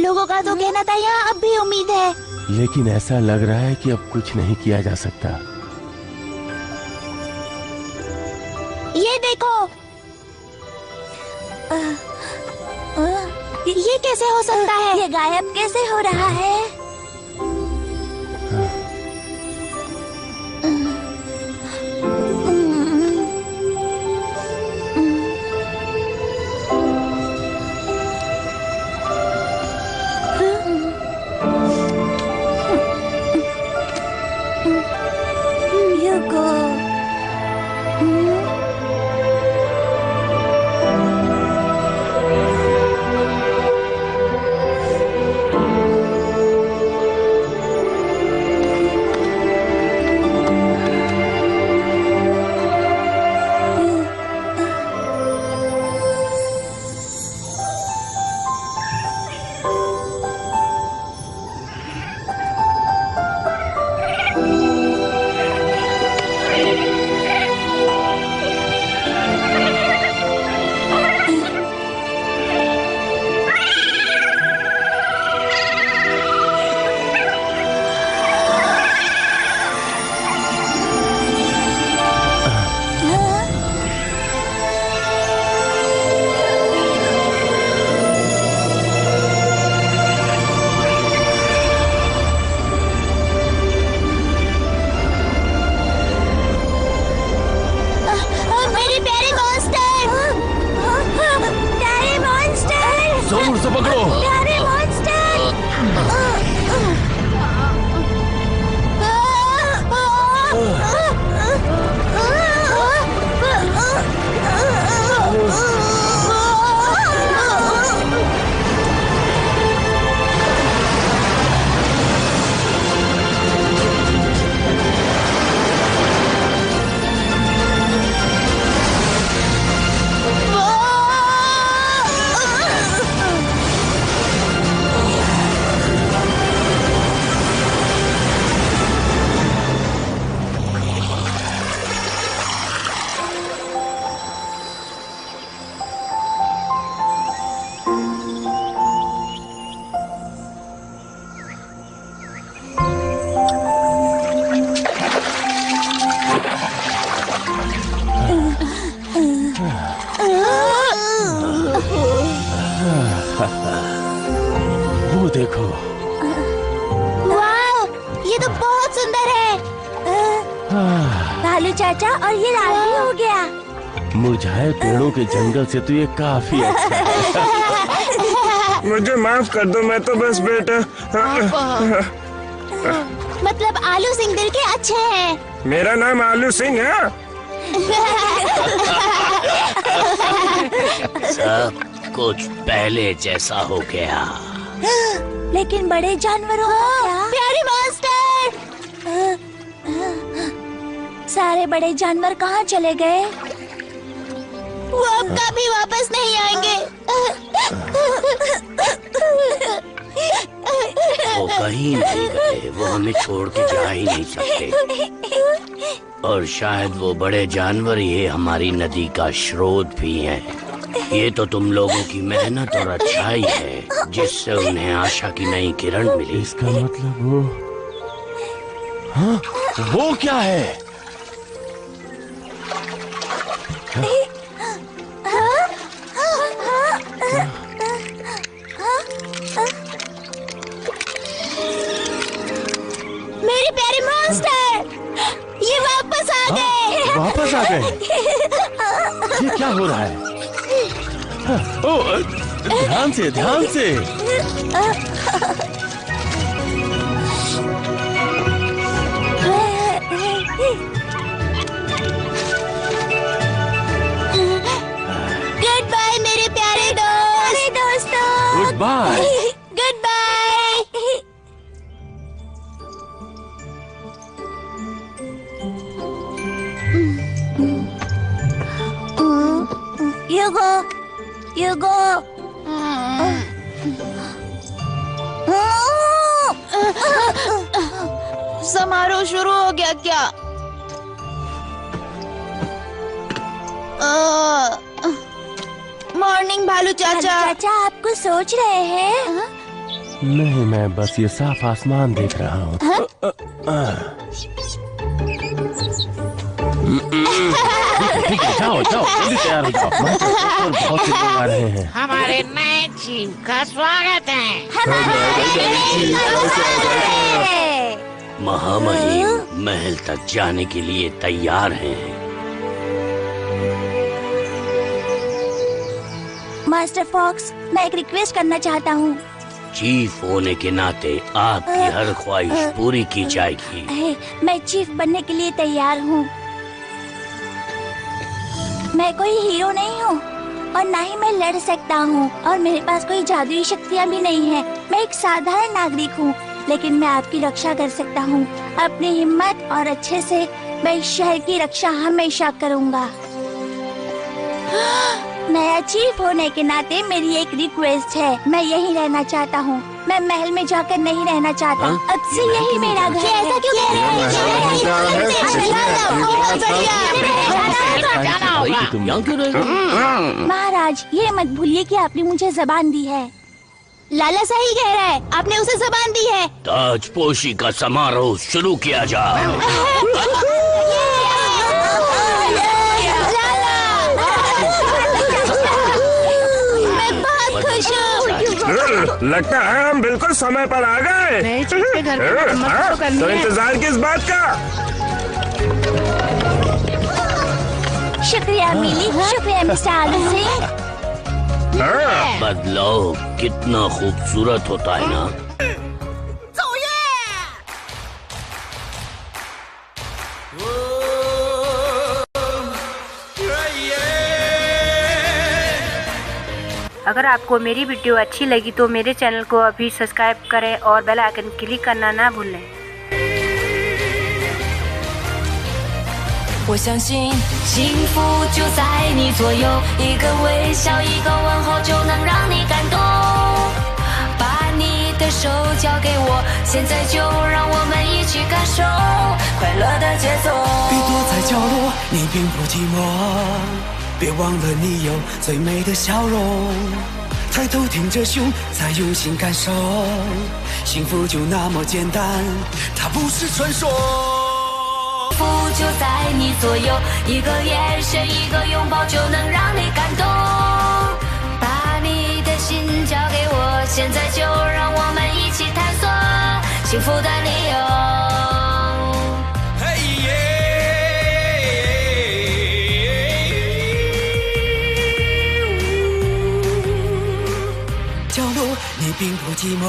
लोगों का तो कहना था यहाँ अब भी उम्मीद है। लेकिन ऐसा लग रहा है कि अब कुछ नहीं किया जा सकता। ये देखो। ये कैसे हो सकता है? ये गायब कैसे हो रहा है? जोर से पकड़ो। प्यारे वो देखो। वाह, ये तो बहुत सुंदर है। भालू चाचा, और ये लाल भी हो गया। मुरझाए पेड़ों के जंगल से तो ये काफी अच्छा है। मुझे माफ कर दो, मैं तो बस बेटा। मतलब आलू सिंह दिल के अच्छे हैं। मेरा नाम आलू सिंह है। सब कुछ पहले जैसा हो गया। लेकिन बड़े जानवरों का क्या? प्यारे मास्टर, सारे बड़े जानवर कहाँ चले गए? वो अब कभी वापस नहीं आएंगे। वो कहीं नहीं गए, वो हमें छोड़ के जा ही नहीं सकते। और शायद वो बड़े जानवर ये हमारी नदी का स्रोत भी हैं। ये तो तुम लोगों की मेहनत और अच्छाई है जिससे उन्हें आशा की नई किरण मिली। इसका मतलब वो, हाँ, वो क्या है? मेरे प्यारे मॉन्स्टर, ये वापस आ गए। वापस आ गए? ये क्या हो रहा है? ओ, ध्यान से, ध्यान से। Bye. Good bye. You go, you go. समारोह शुरू हो गया क्या? मॉर्निंग भालू चाचा। चाचा आप कुछ सोच रहे हैं? नहीं, मैं बस ये साफ आसमान देख रहा हूँ। ठीक है, जाओ जाओ, जल्दी तैयार हो जाओ। और बहुत से लोग आ रहे हैं। हमारे नए चीफ का स्वागत है। महामहिम महल तक जाने के लिए तैयार हैं। मास्टर फॉक्स, मैं एक रिक्वेस्ट करना चाहता हूँ। चीफ होने के नाते आपकी हर ख्वाहिश पूरी की जाएगी। मैं चीफ बनने के लिए तैयार हूँ। मैं कोई हीरो नहीं हूँ और ना ही मैं लड़ सकता हूँ और मेरे पास कोई जादुई शक्तियाँ भी नहीं है। मैं एक साधारण नागरिक हूँ, लेकिन मैं आपकी रक्षा कर सकता हूँ। अपनी हिम्मत और अच्छे से मैं इस शहर की रक्षा हमेशा करूँगा। नया चीफ होने के नाते मेरी एक रिक्वेस्ट है। मैं यहीं रहना चाहता हूँ। मैं महल में जाकर नहीं रहना चाहता। अब से यही मेरा घर है। ऐसा क्यों कह रहे हैं? महाराज, ये मत भूलिए कि आपने मुझे जबान दी है। लाला सही कह रहा है, आपने उसे जबान दी है। ताजपोशी का समारोह शुरू किया जाए। लगता है हम बिल्कुल समय पर आ गए। नए चीफ के घर में मरम्मत तो करनी तो है। इंतजार किस बात का? शुक्रिया मिली, शुक्रिया मिस्टर आलू सिंह। बदलाव कितना खूबसूरत होता है ना। अगर आपको मेरी वीडियो अच्छी लगी तो मेरे चैनल को अभी सब्सक्राइब करें और बेल आइकन क्लिक करना ना भूलें। 我相信幸福就在你左右，一个微笑，一个问候就能让你感动。把你的手交给我，现在就让我们一起感受快乐的节奏。别躲在角落，你并不寂寞，别忘了你有最美的笑容。抬头挺着胸，再用心感受，幸福就那么简单，它不是传说。 幸福就在你左右，一个眼神，一个拥抱就能让你感动。把你的心交给我，现在就让我们一起探索幸福的理由。嘿耶！角落，你并不寂寞，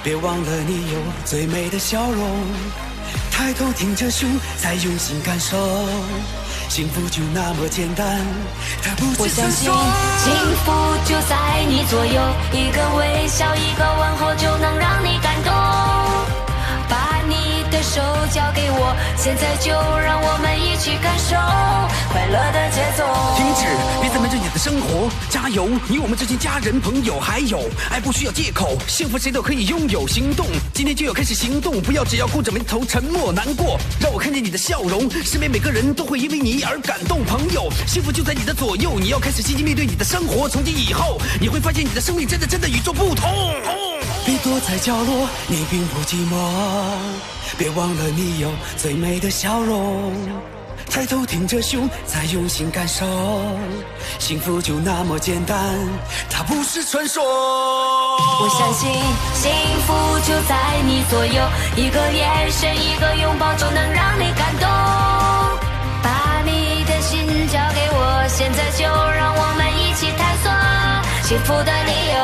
别忘了你有最美的笑容。 抬头挺着胸，再用心感受，幸福就那么简单，它不我相信是传说。幸福就在你左右，一个微笑，一个问候就能让你感动。把你的手交给我，现在就让我们一起感受快乐的节奏。停止，别再瞒着你的生活，加油！你我们之间家人、朋友，还有爱不需要借口，幸福谁都可以拥有。行动，今天就要开始行动，不要只要顾着眉头，沉默难过。让我看见你的笑容，身边每个人都会因为你而感动。朋友，幸福就在你的左右，你要开始积极面对你的生活。从今以后，你会发现你的生命真的与众不同。别躲在角落，你并不寂寞，别忘了你有最美的笑容。 抬头挺着胸，再用心感受，幸福就那么简单，它不是传说。我相信幸福就在你左右，一个眼神，一个拥抱就能让你感动。把你的心交给我，现在就让我们一起探索幸福的理由，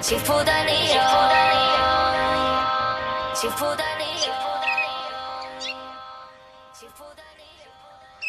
幸福的理由，幸福的理由。